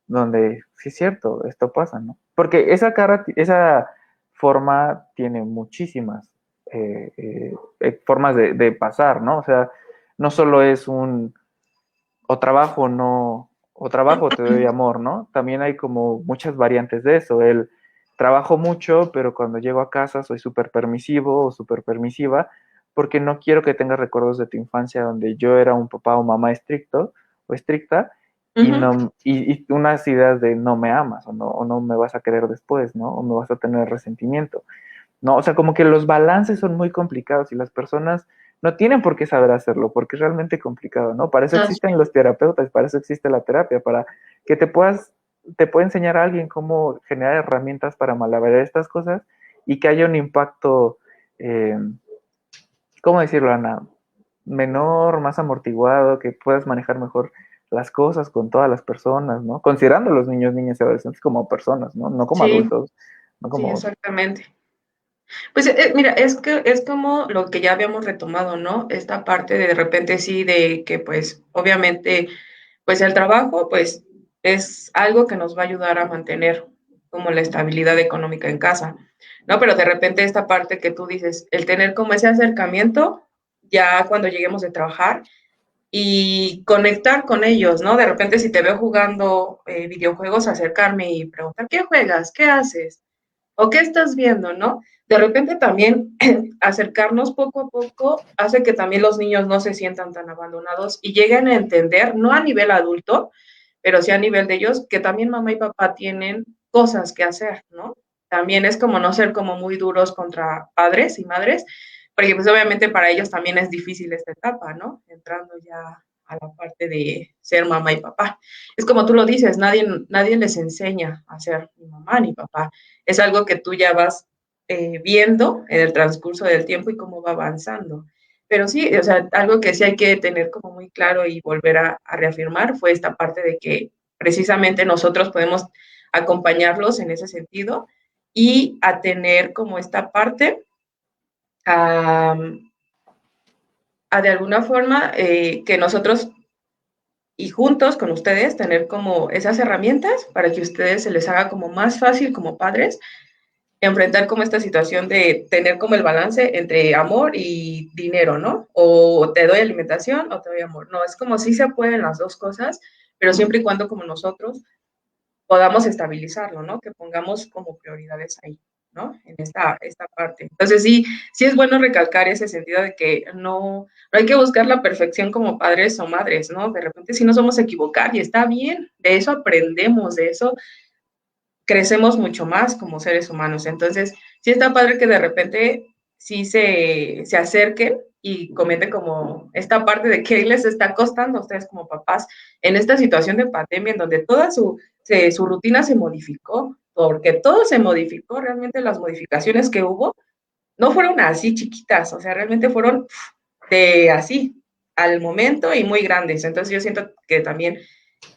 donde sí es cierto, esto pasa, ¿no? Porque esa forma tiene muchísimas formas de pasar, ¿no? O sea, no solo es o trabajo, no, o trabajo, te doy amor, ¿no? También hay como muchas variantes de eso. El trabajo mucho, pero cuando llego a casa soy súper permisivo o súper permisiva, porque no quiero que tengas recuerdos de tu infancia donde yo era un papá o mamá estricto o estricta y, ujú, no, y unas ideas de no me amas o no me vas a querer después, ¿no? O me vas a tener resentimiento. ¿No? O sea, como que los balances son muy complicados y las personas no tienen por qué saber hacerlo, porque es realmente complicado, ¿no? Para eso así existen los terapeutas, para eso existe la terapia, para que te pueda enseñar a alguien cómo generar herramientas para malabarar estas cosas y que haya un impacto, eh, ¿cómo decirlo, Ana? Menor, más amortiguado, que puedas manejar mejor las cosas con todas las personas, ¿no? Considerando a los niños, niñas y adolescentes como personas, ¿no? No como sí, adultos, no sí, como... exactamente. Pues mira, es que es como lo que ya habíamos retomado, ¿no? Esta parte de repente sí, de que pues obviamente pues el trabajo pues es algo que nos va a ayudar a mantener como la estabilidad económica en casa, ¿no? Pero de repente esta parte que tú dices, el tener como ese acercamiento ya cuando lleguemos de trabajar y conectar con ellos, ¿no? De repente si te veo jugando videojuegos, acercarme y preguntar, ¿qué juegas? ¿Qué haces? ¿O qué estás viendo, no? De repente también acercarnos poco a poco hace que también los niños no se sientan tan abandonados y lleguen a entender, no a nivel adulto, pero sí a nivel de ellos, que también mamá y papá tienen cosas que hacer, ¿no? También es como no ser como muy duros contra padres y madres, porque pues obviamente para ellos también es difícil esta etapa, ¿no? Entrando ya a la parte de ser mamá y papá. Es como tú lo dices, nadie les enseña a ser ni mamá ni papá. Es algo que tú ya vas viendo en el transcurso del tiempo y cómo va avanzando. Pero sí, o sea, algo que sí hay que tener como muy claro y volver a reafirmar fue esta parte de que precisamente nosotros podemos acompañarlos en ese sentido y a tener como esta parte a, a de alguna forma que nosotros y juntos con ustedes tener como esas herramientas para que a ustedes se les haga como más fácil como padres enfrentar como esta situación de tener como el balance entre amor y dinero, ¿no? O te doy alimentación o te doy amor. No, es como si se pueden las dos cosas, pero siempre y cuando como nosotros podamos estabilizarlo, ¿no? Que pongamos como prioridades ahí, ¿no? En esta parte. Entonces sí es bueno recalcar ese sentido de que no hay que buscar la perfección como padres o madres, ¿no? De repente sí nos vamos a equivocar y está bien, de eso aprendemos, de eso crecemos mucho más como seres humanos. Entonces, sí está padre que de repente sí se acerquen y comenten como esta parte de qué les está costando a ustedes como papás en esta situación de pandemia en donde toda su rutina se modificó, porque todo se modificó, realmente las modificaciones que hubo no fueron así chiquitas, o sea, realmente fueron de así al momento y muy grandes. Entonces yo siento que también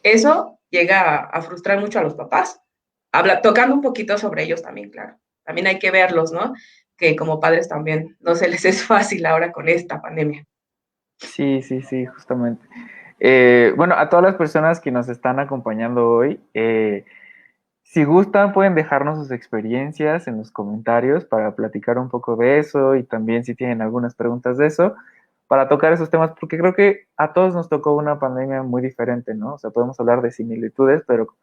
eso llega a frustrar mucho a los papás. Tocando un poquito sobre ellos también, claro. También hay que verlos, ¿no? Que como padres también no se les es fácil ahora con esta pandemia. Sí, sí, sí, justamente. Bueno, a todas las personas que nos están acompañando hoy, si gustan pueden dejarnos sus experiencias en los comentarios para platicar un poco de eso y también si tienen algunas preguntas de eso, para tocar esos temas, porque creo que a todos nos tocó una pandemia muy diferente, ¿no? O sea, podemos hablar de similitudes, pero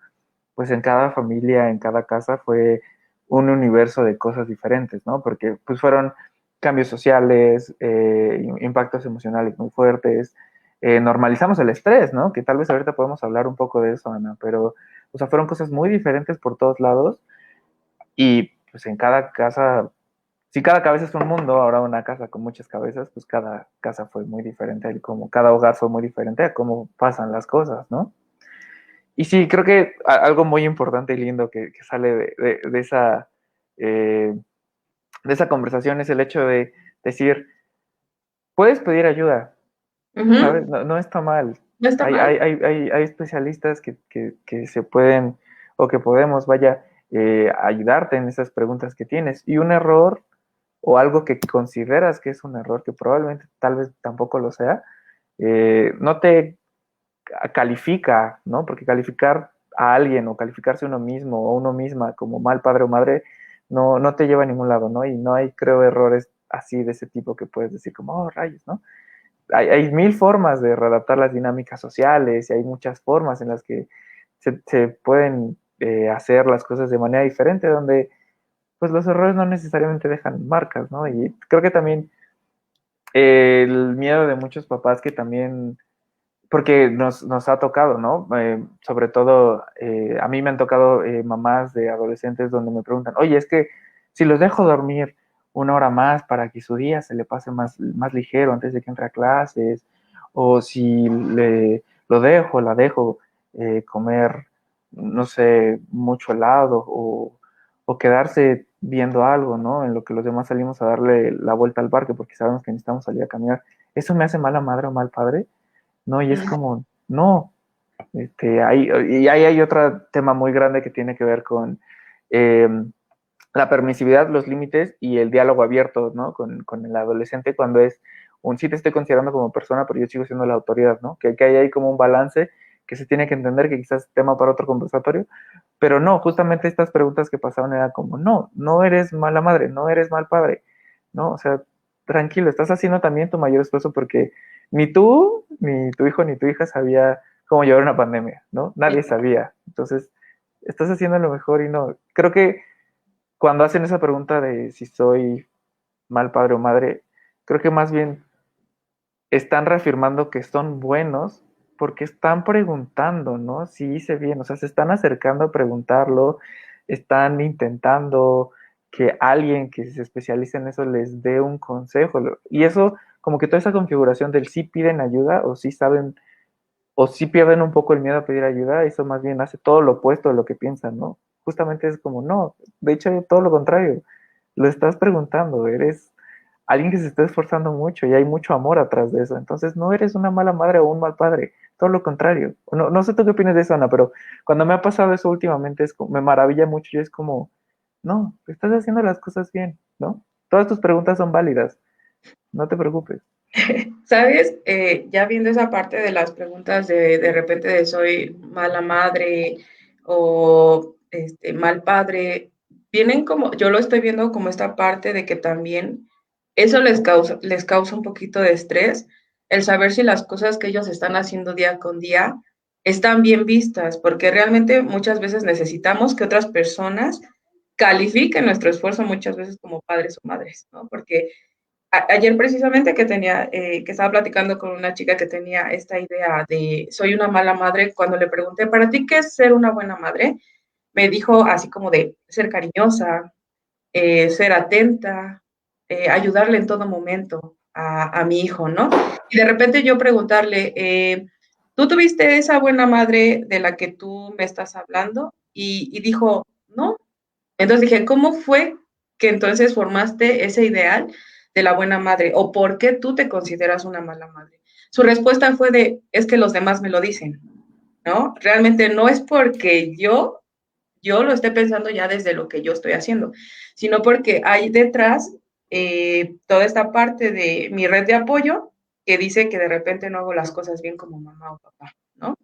pues en cada familia, en cada casa fue un universo de cosas diferentes, ¿no? Porque pues fueron cambios sociales, impactos emocionales muy fuertes. Normalizamos el estrés, ¿no? Que tal vez ahorita podemos hablar un poco de eso, Ana, pero, o sea, fueron cosas muy diferentes por todos lados y pues en cada casa, si cada cabeza es un mundo, ahora una casa con muchas cabezas, pues cada casa fue muy diferente, como cada hogar fue muy diferente a cómo pasan las cosas, ¿no? Y sí, creo que algo muy importante y lindo que sale eh, de esa conversación es el hecho de decir, puedes pedir ayuda, ¿sabes? Ujú. No, no está mal. No está mal. Hay especialistas que se pueden o que podemos, vaya, ayudarte en esas preguntas que tienes. Y un error o algo que consideras que es un error, que probablemente tal vez tampoco lo sea, no te califica, ¿no? Porque calificar a alguien o calificarse uno mismo o uno misma como mal padre o madre no, no te lleva a ningún lado, ¿no? Y no hay, creo, errores así de ese tipo que puedes decir como, oh, rayos, ¿no? Hay mil formas de readaptar las dinámicas sociales y hay muchas formas en las que se pueden hacer las cosas de manera diferente, donde pues los errores no necesariamente dejan marcas, ¿no? Y creo que también el miedo de muchos papás que también porque nos ha tocado, ¿no? Sobre todo, a mí me han tocado mamás de adolescentes donde me preguntan, oye, es que si los dejo dormir una hora más para que su día se le pase más ligero antes de que entre a clases, o si lo dejo, la dejo comer, no sé, mucho helado, o quedarse viendo algo, ¿no? En lo que los demás salimos a darle la vuelta al parque porque sabemos que necesitamos salir a caminar. ¿Eso me hace mala madre o mal padre? No, y es Mm. como, no, y ahí hay otro tema muy grande que tiene que ver con eh, la permisividad, los límites y el diálogo abierto, ¿no? Con el adolescente cuando es un sí te estoy considerando como persona, pero yo sigo siendo la autoridad, ¿no? Que ahí hay como un balance que se tiene que entender, que quizás es tema para otro conversatorio, pero no, justamente estas preguntas que pasaban era como, no, no eres mala madre, no eres mal padre, ¿no? O sea, tranquilo, estás haciendo también tu mayor esfuerzo porque ni tú, ni tu hijo, ni tu hija sabía cómo llevar una pandemia, ¿no? Nadie sabía. Entonces, estás haciendo lo mejor y no. Creo que cuando hacen esa pregunta de si soy mal padre o madre, creo que más bien están reafirmando que son buenos porque están preguntando, ¿no? Si hice bien, o sea, se están acercando a preguntarlo, están intentando que alguien que se especialice en eso les dé un consejo. Y eso, como que toda esa configuración del sí piden ayuda o sí saben o sí pierden un poco el miedo a pedir ayuda, eso más bien hace todo lo opuesto de lo que piensan, ¿no? Justamente es como, no, de hecho todo lo contrario, lo estás preguntando, eres alguien que se está esforzando mucho y hay mucho amor atrás de eso, entonces no eres una mala madre o un mal padre, todo lo contrario. No, no sé tú qué opinas de eso, Ana, pero cuando me ha pasado eso últimamente es como, me maravilla mucho y es como, no, estás haciendo las cosas bien, ¿no? Todas tus preguntas son válidas, no te preocupes. ¿Sabes? Ya viendo esa parte de las preguntas de repente de soy mala madre o mal padre, vienen como, yo lo estoy viendo como esta parte de que también eso les causa un poquito de estrés, el saber si las cosas que ellos están haciendo día con día están bien vistas, porque realmente muchas veces necesitamos que otras personas califiquen nuestro esfuerzo muchas veces como padres o madres, ¿no? Porque ayer precisamente que estaba platicando con una chica que tenía esta idea de soy una mala madre, cuando le pregunté, ¿para ti qué es ser una buena madre? Me dijo así como de ser cariñosa, ser atenta, ayudarle en todo momento a mi hijo, ¿no? Y de repente yo preguntarle, ¿tú tuviste esa buena madre de la que tú me estás hablando? Y dijo, no. Entonces dije, ¿cómo fue que entonces formaste ese ideal de la buena madre? ¿O por qué tú te consideras una mala madre? Su respuesta fue de, es que los demás me lo dicen, ¿no? Realmente no es porque yo lo esté pensando ya desde lo que yo estoy haciendo, sino porque hay detrás toda esta parte de mi red de apoyo que dice que de repente no hago las cosas bien como mamá o papá, ¿no?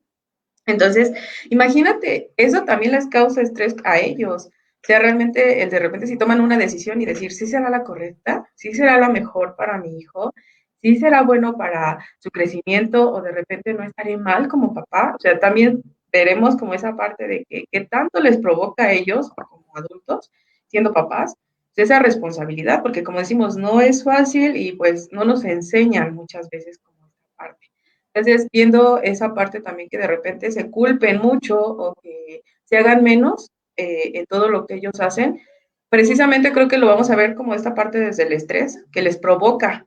Entonces, imagínate, eso también les causa estrés a ellos. O sea, realmente, el de repente, si toman una decisión y decir, sí será la correcta, sí será la mejor para mi hijo, sí será bueno para su crecimiento, o de repente no estaré mal como papá. O sea, también veremos como esa parte de que tanto les provoca a ellos, como adultos, siendo papás, esa responsabilidad, porque como decimos, no es fácil y pues no nos enseñan muchas veces como esta parte. Entonces, viendo esa parte también que de repente se culpen mucho o que se hagan menos en todo lo que ellos hacen, precisamente creo que lo vamos a ver como esta parte desde el estrés que les provoca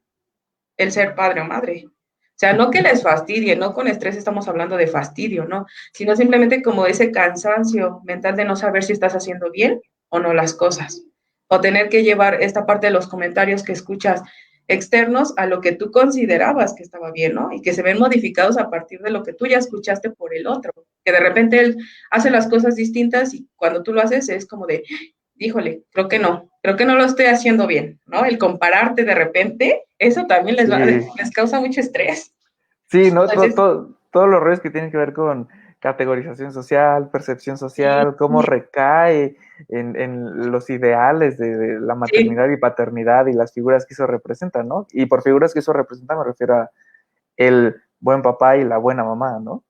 el ser padre o madre. O sea, no que les fastidie, no con estrés estamos hablando de fastidio, no, sino simplemente como ese cansancio mental de no saber si estás haciendo bien o no las cosas, o tener que llevar esta parte de los comentarios que escuchas externos a lo que tú considerabas que estaba bien, ¿no? Y que se ven modificados a partir de lo que tú ya escuchaste por el otro, que de repente él hace las cosas distintas y cuando tú lo haces es como de, híjole, creo que no lo estoy haciendo bien, ¿no? El compararte de repente, eso también Sí, les causa mucho estrés. sí, ¿no? Entonces, Todos los roles que tienen que ver con categorización social, percepción sí, social, cómo recae en los ideales de la sí, maternidad y paternidad y las figuras que eso representa, ¿no? Y por figuras que eso representa me refiero a el buen papá y la buena mamá, ¿no?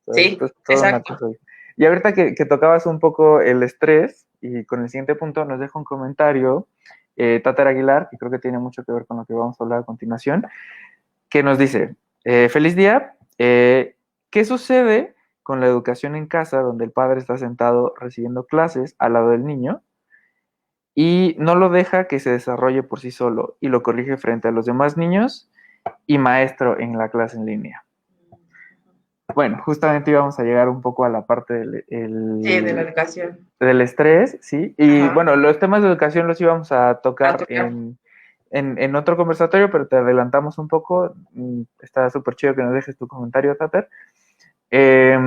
O sea, sí, esto es toda una exacto. cosa. Y ahorita que tocabas un poco el estrés, y con el siguiente punto nos deja un comentario, Tatar Aguilar, que creo que tiene mucho que ver con lo que vamos a hablar a continuación, que nos dice, feliz día, ¿qué sucede con la educación en casa donde el padre está sentado recibiendo clases al lado del niño y no lo deja que se desarrolle por sí solo y lo corrige frente a los demás niños y maestro en la clase en línea? Bueno, justamente íbamos a llegar un poco a la parte Sí, de la educación. del estrés, ¿sí? Y Ajá, bueno, los temas de educación los íbamos a a tocar tocar. en otro conversatorio, pero te adelantamos un poco. Está súper chido que nos dejes tu comentario, Tater. Eh,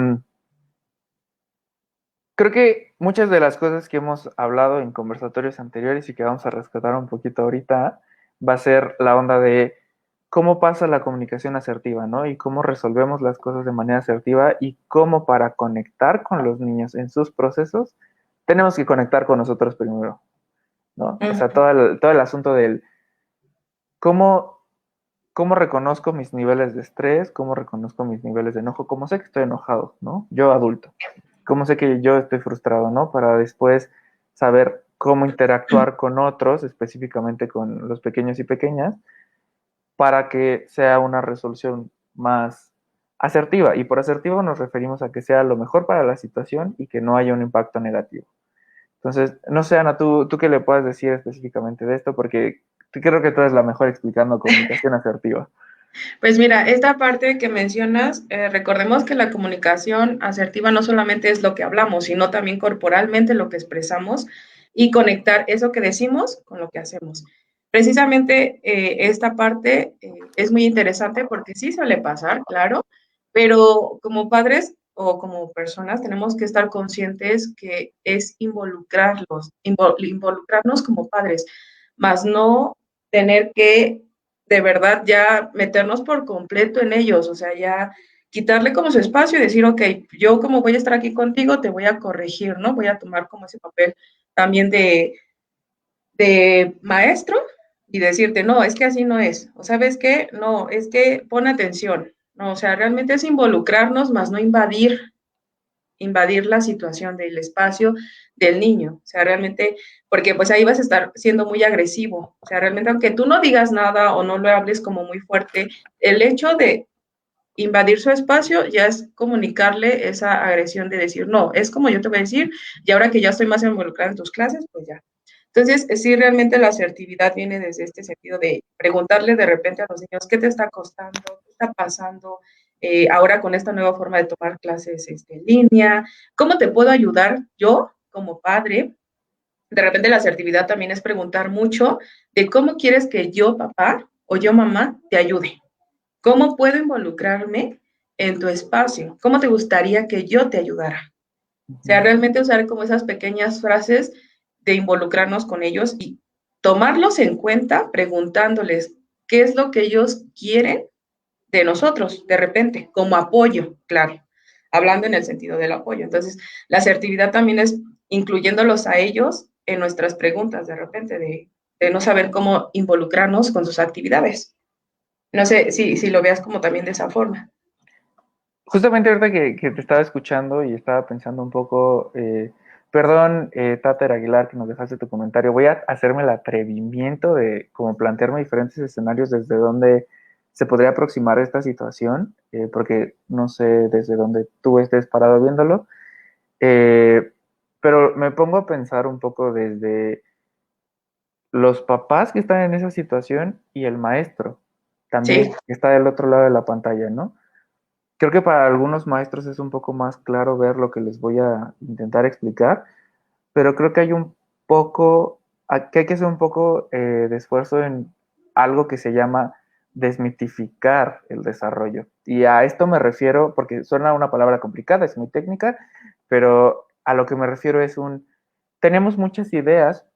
Creo que muchas de las cosas que hemos hablado en conversatorios anteriores y que vamos a rescatar un poquito ahorita va a ser la onda de cómo pasa la comunicación asertiva, ¿no? Y cómo resolvemos las cosas de manera asertiva y cómo para conectar con los niños en sus procesos tenemos que conectar con nosotros primero, ¿no? O sea, Ujú. todo el asunto del cómo, cómo reconozco mis niveles de estrés, cómo reconozco mis niveles de enojo, cómo sé que estoy enojado, ¿no? Yo adulto. Cómo sé que yo estoy frustrado, ¿no? Para después saber cómo interactuar con otros, específicamente con los pequeños y pequeñas, para que sea una resolución más asertiva. Y por asertivo nos referimos a que sea lo mejor para la situación y que no haya un impacto negativo. Entonces, no sé, Ana, ¿tú qué le puedes decir específicamente de esto? Porque creo que tú eres la mejor explicando comunicación asertiva. Pues mira, esta parte que mencionas, recordemos que la comunicación asertiva no solamente es lo que hablamos, sino también corporalmente lo que expresamos y conectar eso que decimos con lo que hacemos. Precisamente esta parte es muy interesante porque sí suele pasar, claro, pero como padres o como personas tenemos que estar conscientes que es involucrarnos como padres, más no tener que de verdad ya meternos por completo en ellos, o sea, ya quitarle como su espacio y decir, ok, yo como voy a estar aquí contigo, te voy a corregir, ¿no? Voy a tomar como ese papel también de maestro y decirte, no, es que así no es, o sabes qué, no, es que pon atención, no, o sea, realmente es involucrarnos, más no invadir la situación del espacio del niño. O sea, realmente, porque pues ahí vas a estar siendo muy agresivo. O sea, realmente, aunque tú no digas nada o no lo hables como muy fuerte, el hecho de invadir su espacio ya es comunicarle esa agresión de decir, no, es como yo te voy a decir, y ahora que ya estoy más involucrada en tus clases, pues ya. Entonces, sí, realmente la asertividad viene desde este sentido de preguntarle de repente a los niños, ¿qué te está costando? ¿Qué está pasando? Ahora con esta nueva forma de tomar clases en línea, ¿cómo te puedo ayudar yo como padre? De repente la asertividad también es preguntar mucho de cómo quieres que yo, papá, o yo, mamá, te ayude. ¿Cómo puedo involucrarme en tu espacio? ¿Cómo te gustaría que yo te ayudara? O sea, realmente usar como esas pequeñas frases de involucrarnos con ellos y tomarlos en cuenta preguntándoles qué es lo que ellos quieren de nosotros, de repente, como apoyo, claro, hablando en el sentido del apoyo. Entonces, la asertividad también es incluyéndolos a ellos en nuestras preguntas, de repente, de no saber cómo involucrarnos con sus actividades. No sé si lo veas como también de esa forma. Justamente ahorita que te estaba escuchando y estaba pensando un poco, Perdón, Tater Aguilar, que nos dejaste tu comentario. Voy a hacerme el atrevimiento de como plantearme diferentes escenarios desde donde se podría aproximar esta situación, porque no sé desde dónde tú estés parado viéndolo, eh, pero me pongo a pensar un poco desde los papás que están en esa situación y el maestro también Sí. que está del otro lado de la pantalla, ¿no? Creo que para algunos maestros es un poco más claro ver lo que les voy a intentar explicar, pero creo que hay un poco, que hay que hacer un poco de esfuerzo en algo que se llama desmitificar el desarrollo. Y a esto me refiero, porque suena una palabra complicada, es muy técnica, pero a lo que me refiero es tenemos muchas ideas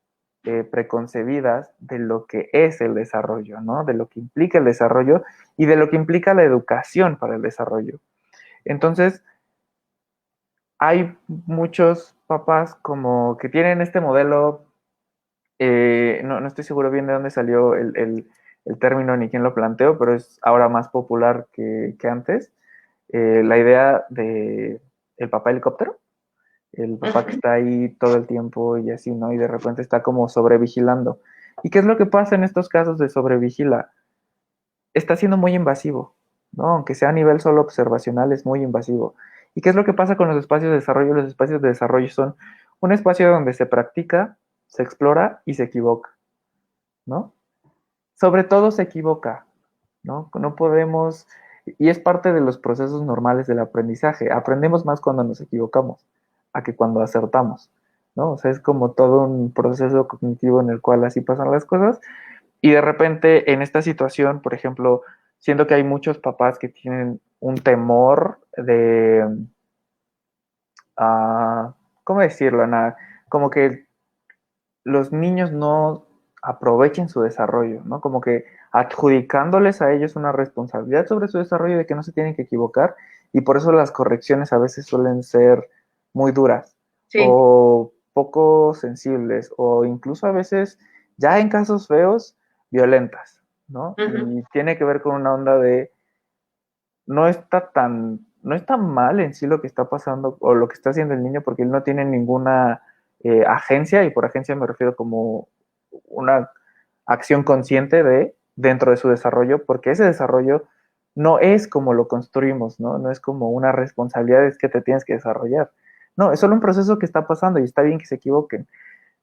preconcebidas de lo que es el desarrollo, ¿no? De lo que implica el desarrollo y de lo que implica la educación para el desarrollo. Entonces, hay muchos papás como que tienen este modelo, no estoy seguro bien de dónde salió el término ni quién lo planteó, pero es ahora más popular que antes, la idea de el papá helicóptero, el papá que Ujú. está ahí todo el tiempo y así, ¿no? Y de repente está como sobrevigilando. ¿Y qué es lo que pasa en estos casos de sobrevigila? Está siendo muy invasivo, ¿no? Aunque sea a nivel solo observacional, es muy invasivo. ¿Y qué es lo que pasa con los espacios de desarrollo? Los espacios de desarrollo son un espacio donde se practica, se explora y se equivoca, ¿no? Sobre todo se equivoca, ¿no? No podemos, y es parte de los procesos normales del aprendizaje. Aprendemos más cuando nos equivocamos a que cuando acertamos, ¿no? O sea, es como todo un proceso cognitivo en el cual así pasan las cosas y de repente en esta situación, por ejemplo, siento que hay muchos papás que tienen un temor de, ¿cómo decirlo, Ana? Como que los niños no aprovechen su desarrollo, ¿no? Como que adjudicándoles a ellos una responsabilidad sobre su desarrollo de que no se tienen que equivocar y por eso las correcciones a veces suelen ser muy duras Sí. o poco sensibles o incluso a veces, ya en casos feos, violentas, ¿no? Ujú. Y tiene que ver con una onda de no está mal en sí lo que está pasando o lo que está haciendo el niño porque él no tiene ninguna agencia, y por agencia me refiero como una acción consciente de dentro de su desarrollo, porque ese desarrollo no es como lo construimos, ¿no? No es como una responsabilidad es que te tienes que desarrollar. No, es solo un proceso que está pasando y está bien que se equivoquen,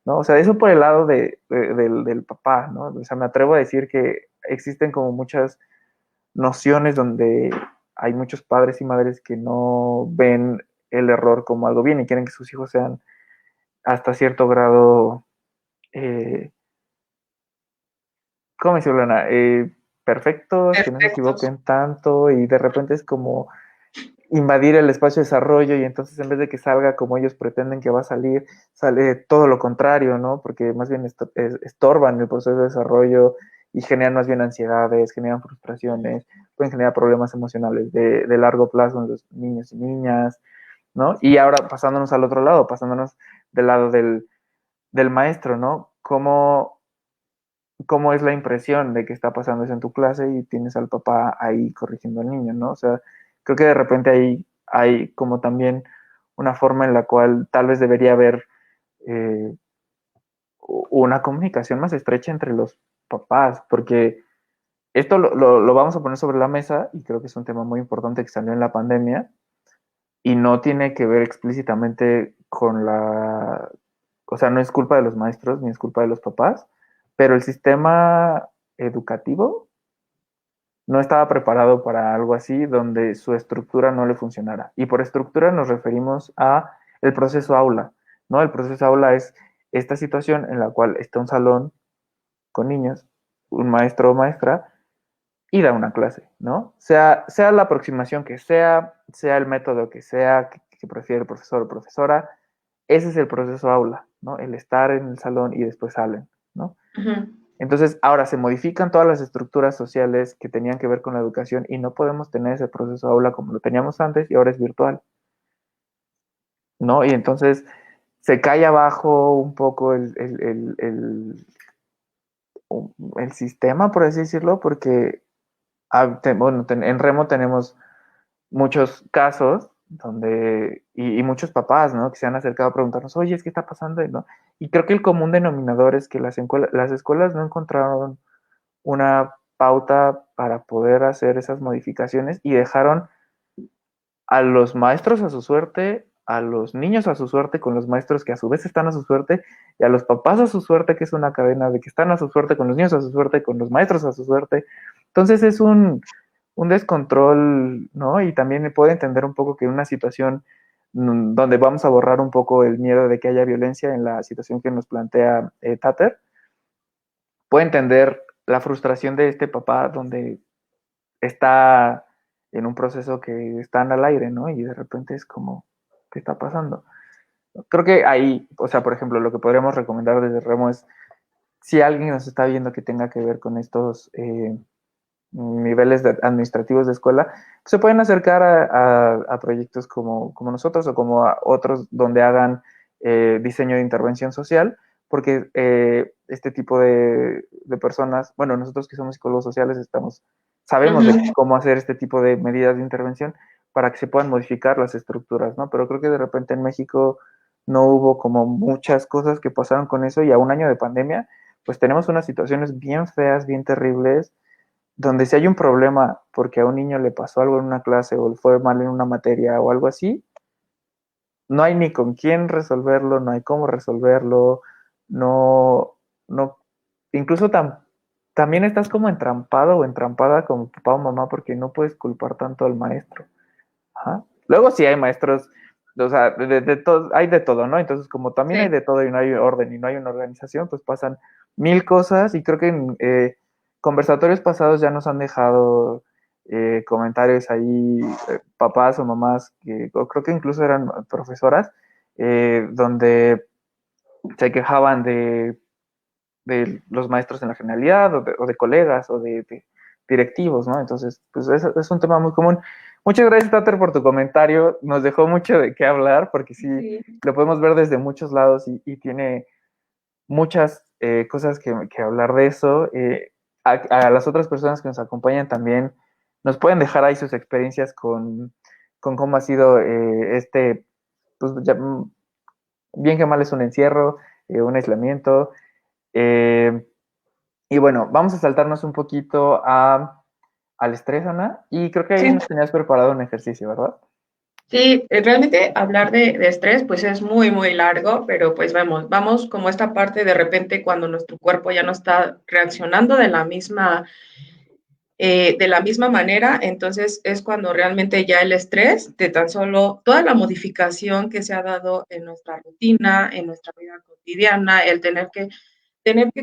¿no? O sea, eso por el lado del papá, ¿no? O sea, me atrevo a decir que existen como muchas nociones donde hay muchos padres y madres que no ven el error como algo bien y quieren que sus hijos sean hasta cierto grado, eh, ¿cómo decirlo, Ana? Perfectos, que no se Perfectos. equivoquen tanto y de repente es como invadir el espacio de desarrollo y entonces en vez de que salga como ellos pretenden que va a salir, sale todo lo contrario, ¿no? Porque más bien estorban el proceso de desarrollo y generan más bien ansiedades, generan frustraciones, pueden generar problemas emocionales de largo plazo en los niños y niñas, ¿no? Y ahora pasándonos al otro lado, pasándonos del lado del maestro, ¿no? ¿Cómo es la impresión de que está pasando eso en tu clase y tienes al papá ahí corrigiendo al niño, ¿no? O sea, creo que de repente ahí hay como también una forma en la cual tal vez debería haber eh, una comunicación más estrecha entre los papás, porque esto lo vamos a poner sobre la mesa y creo que es un tema muy importante que salió en la pandemia y no tiene que ver explícitamente con o sea, no es culpa de los maestros ni es culpa de los papás, pero el sistema educativo no estaba preparado para algo así donde su estructura no le funcionara. Y por estructura nos referimos a el proceso aula, ¿no? El proceso aula es esta situación en la cual está un salón con niños, un maestro o maestra y da una clase, ¿no? Sea la aproximación que sea el método que prefiere el profesor o profesora, ese es el proceso aula, ¿no? El estar en el salón y después salen, ¿no? Ujú. Entonces, ahora se modifican todas las estructuras sociales que tenían que ver con la educación y no podemos tener ese proceso aula como lo teníamos antes y ahora es virtual, ¿no? Y entonces se cae abajo un poco el sistema, por así decirlo, porque bueno, en Remo tenemos muchos casos y muchos papás, ¿no? Que se han acercado a preguntarnos, oye, ¿qué está pasando? ¿No? Y creo que el común denominador es que las escuelas no encontraron una pauta para poder hacer esas modificaciones y dejaron a los maestros a su suerte, a los niños a su suerte, con los maestros que a su vez están a su suerte, y a los papás a su suerte, que es una cadena de que están a su suerte, con los niños a su suerte, con los maestros a su suerte. Entonces es un descontrol, ¿no? Y también puedo entender un poco que una situación donde vamos a borrar un poco el miedo de que haya violencia en la situación que nos plantea Tater, puedo entender la frustración de este papá donde está en un proceso que están al aire, ¿no? Y de repente es como, ¿qué está pasando? Creo que ahí, o sea, por ejemplo, lo que podríamos recomendar desde Remo es, si alguien nos está viendo que tenga que ver con estos niveles administrativos de escuela, pues se pueden acercar a proyectos como nosotros o como a otros donde hagan diseño de intervención social, porque este tipo de personas, bueno, nosotros que somos psicólogos sociales sabemos de Ujú. cómo hacer este tipo de medidas de intervención para que se puedan modificar las estructuras, ¿no? Pero creo que de repente en México no hubo como muchas cosas que pasaron con eso y a un año de pandemia, pues tenemos unas situaciones bien feas, bien terribles, donde si hay un problema porque a un niño le pasó algo en una clase o le fue mal en una materia o algo así, no hay ni con quién resolverlo, no hay cómo resolverlo, no, no, incluso también estás como entrampado o entrampada como papá o mamá porque no puedes culpar tanto al maestro. Ajá. Luego sí hay maestros, o sea, hay de todo, ¿no? Entonces, como también hay Sí. de todo y no hay orden y no hay una organización, pues pasan mil cosas y creo que en conversatorios pasados ya nos han dejado comentarios ahí, papás o mamás, o creo que incluso eran profesoras, donde se quejaban de los maestros en la generalidad o de colegas o de directivos, ¿no? Entonces, pues es un tema muy común. Muchas gracias, Tater, por tu comentario. Nos dejó mucho de qué hablar porque sí, Sí. lo podemos ver desde muchos lados y tiene muchas cosas que hablar de eso. A las otras personas que nos acompañan también nos pueden dejar ahí sus experiencias con cómo ha sido pues ya, bien que mal es un encierro, un aislamiento. Eh, y bueno, vamos a saltarnos un poquito al estrés, Ana, y creo que ahí Sí. nos tenías preparado un ejercicio, ¿verdad? Sí, realmente hablar de estrés pues es muy, muy largo, pero pues vamos como esta parte de repente cuando nuestro cuerpo ya no está reaccionando de la misma manera, entonces es cuando realmente ya el estrés de tan solo toda la modificación que se ha dado en nuestra rutina, en nuestra vida cotidiana, el tener que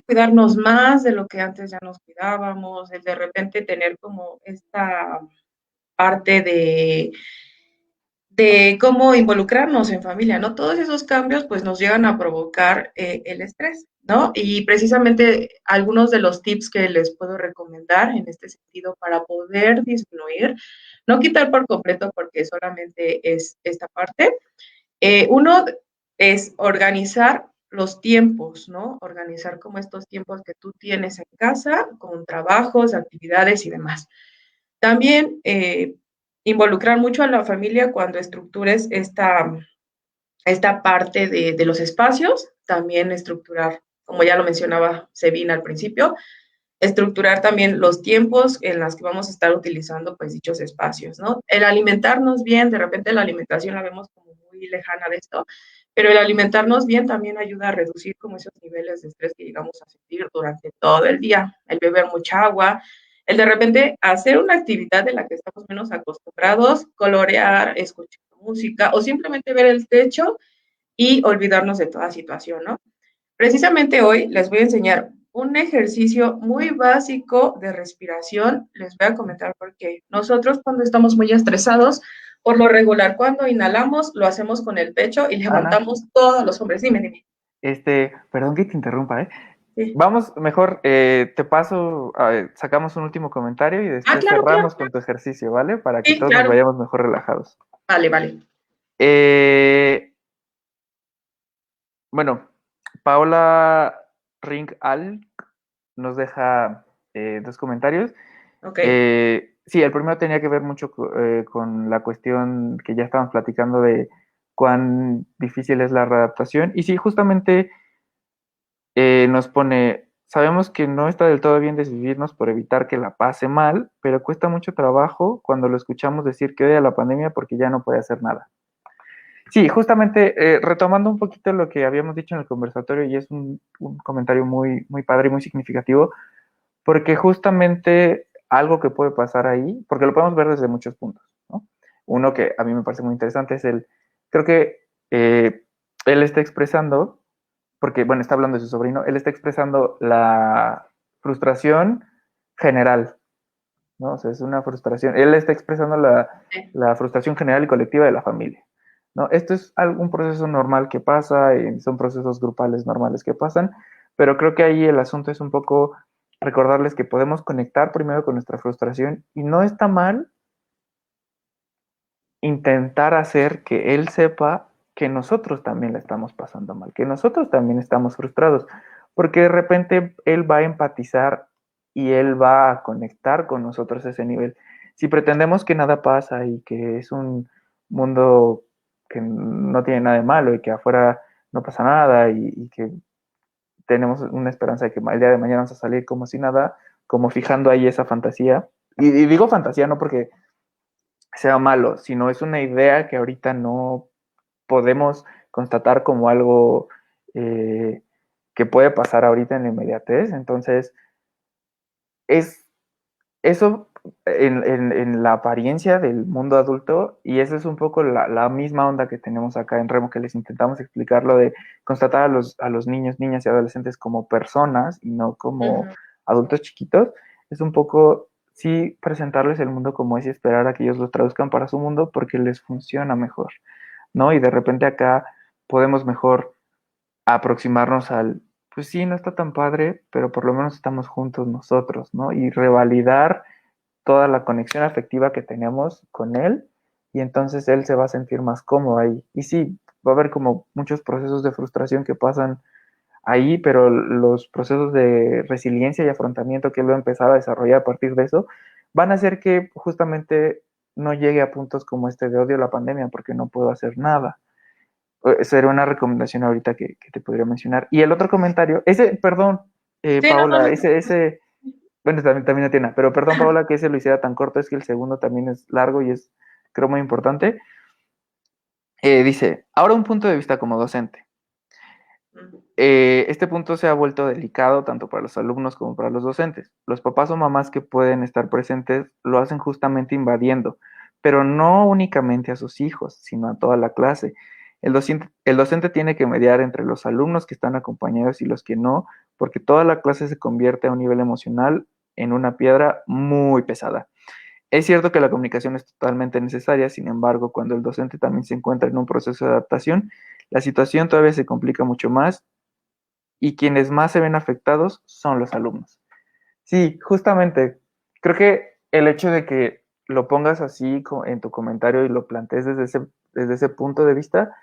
cuidarnos más de lo que antes ya nos cuidábamos, el de repente tener como esta parte de cómo involucrarnos en familia, ¿no? Todos esos cambios pues nos llegan a provocar el estrés, ¿no? Y precisamente algunos de los tips que les puedo recomendar en este sentido para poder disminuir, no quitar por completo porque solamente es esta parte, uno es organizar los tiempos, ¿no? Organizar como estos tiempos que tú tienes en casa con trabajos, actividades y demás. También involucrar mucho a la familia cuando estructures esta parte de los espacios, también estructurar, como ya lo mencionaba Sevina al principio, estructurar también los tiempos en los que vamos a estar utilizando pues dichos espacios, ¿no? El alimentarnos bien, de repente la alimentación la vemos como muy lejana de esto, pero el alimentarnos bien también ayuda a reducir como esos niveles de estrés que llegamos a sentir durante todo el día, el beber mucha agua, el de repente hacer una actividad de la que estamos menos acostumbrados, colorear, escuchar música o simplemente ver el techo y olvidarnos de toda situación, ¿no? Precisamente hoy les voy a enseñar un ejercicio muy básico de respiración. Les voy a comentar porque nosotros cuando estamos muy estresados, por lo regular cuando inhalamos lo hacemos con el pecho y Ana, levantamos todos los hombres. Dime, dime. perdón que te interrumpa, ¿eh? Sí. Vamos, mejor te paso, sacamos un último comentario y Ah, después claro, claro. cerramos con tu ejercicio, ¿vale? Para que Sí, todos nos claro. vayamos mejor relajados. Vale, vale. Eh, bueno, Paola Ring Al nos deja dos comentarios. Ok. sí, el primero tenía que ver mucho con la cuestión que ya estábamos platicando de cuán difícil es la readaptación. Y sí, justamente nos pone, sabemos que no está del todo bien desvivirnos por evitar que la pase mal, pero cuesta mucho trabajo cuando lo escuchamos decir que odia la pandemia porque ya no puede hacer nada. Sí, justamente retomando un poquito lo que habíamos dicho en el conversatorio, y es un comentario muy, muy padre y muy significativo, porque justamente algo que puede pasar ahí, porque lo podemos ver desde muchos puntos, ¿no? Uno que a mí me parece muy interesante es creo que él está expresando, porque, bueno, está hablando de su sobrino, él está expresando la frustración general, ¿no? O sea, es una frustración, él está expresando Sí. la frustración general y colectiva de la familia, ¿no? Esto es algún proceso normal que pasa, son procesos grupales normales que pasan, pero creo que ahí el asunto es un poco recordarles que podemos conectar primero con nuestra frustración y no está mal intentar hacer que él sepa que nosotros también la estamos pasando mal, que nosotros también estamos frustrados, porque de repente él va a empatizar y él va a conectar con nosotros a ese nivel. Si pretendemos que nada pasa y que es un mundo que no tiene nada de malo y que afuera no pasa nada y que tenemos una esperanza de que el día de mañana vamos a salir como si nada, como fijando ahí esa fantasía, y digo fantasía no porque sea malo, sino es una idea que ahorita no podemos constatar como algo eh, que puede pasar ahorita en la inmediatez. Entonces, es eso en la apariencia del mundo adulto, y esa es un poco la misma onda que tenemos acá en Remo, que les intentamos explicar lo de constatar a los niños, niñas y adolescentes como personas y no como Ujú. adultos chiquitos. Es un poco, sí, presentarles el mundo como es y esperar a que ellos lo traduzcan para su mundo porque les funciona mejor, ¿no? Y de repente acá podemos mejor aproximarnos pues sí, no está tan padre, pero por lo menos estamos juntos nosotros, ¿no? Y revalidar toda la conexión afectiva que tenemos con él, y entonces él se va a sentir más cómodo ahí. Y sí, va a haber como muchos procesos de frustración que pasan ahí, pero los procesos de resiliencia y afrontamiento que él va a empezar a desarrollar a partir de eso van a hacer que justamente no llegue a puntos como este de odio a la pandemia porque no puedo hacer nada. Sería una recomendación ahorita que te podría mencionar. Y el otro comentario, ese, perdón, Sí, no, Paola, no, no. bueno, también tiene, pero perdón, Paola, que ese lo hiciera tan corto, es que el segundo también es largo y es, creo, muy importante. Dice, ahora un punto de vista como docente. Mm. Este punto se ha vuelto delicado tanto para los alumnos como para los docentes. Los papás o mamás que pueden estar presentes lo hacen justamente invadiendo, pero no únicamente a sus hijos, sino a toda la clase. El docente tiene que mediar entre los alumnos que están acompañados y los que no, porque toda la clase se convierte a un nivel emocional en una piedra muy pesada. Es cierto que la comunicación es totalmente necesaria, sin embargo, cuando el docente también se encuentra en un proceso de adaptación, la situación todavía se complica mucho más y quienes más se ven afectados son los alumnos. Sí, justamente, creo que el hecho de que lo pongas así en tu comentario y lo plantees desde ese punto de vista,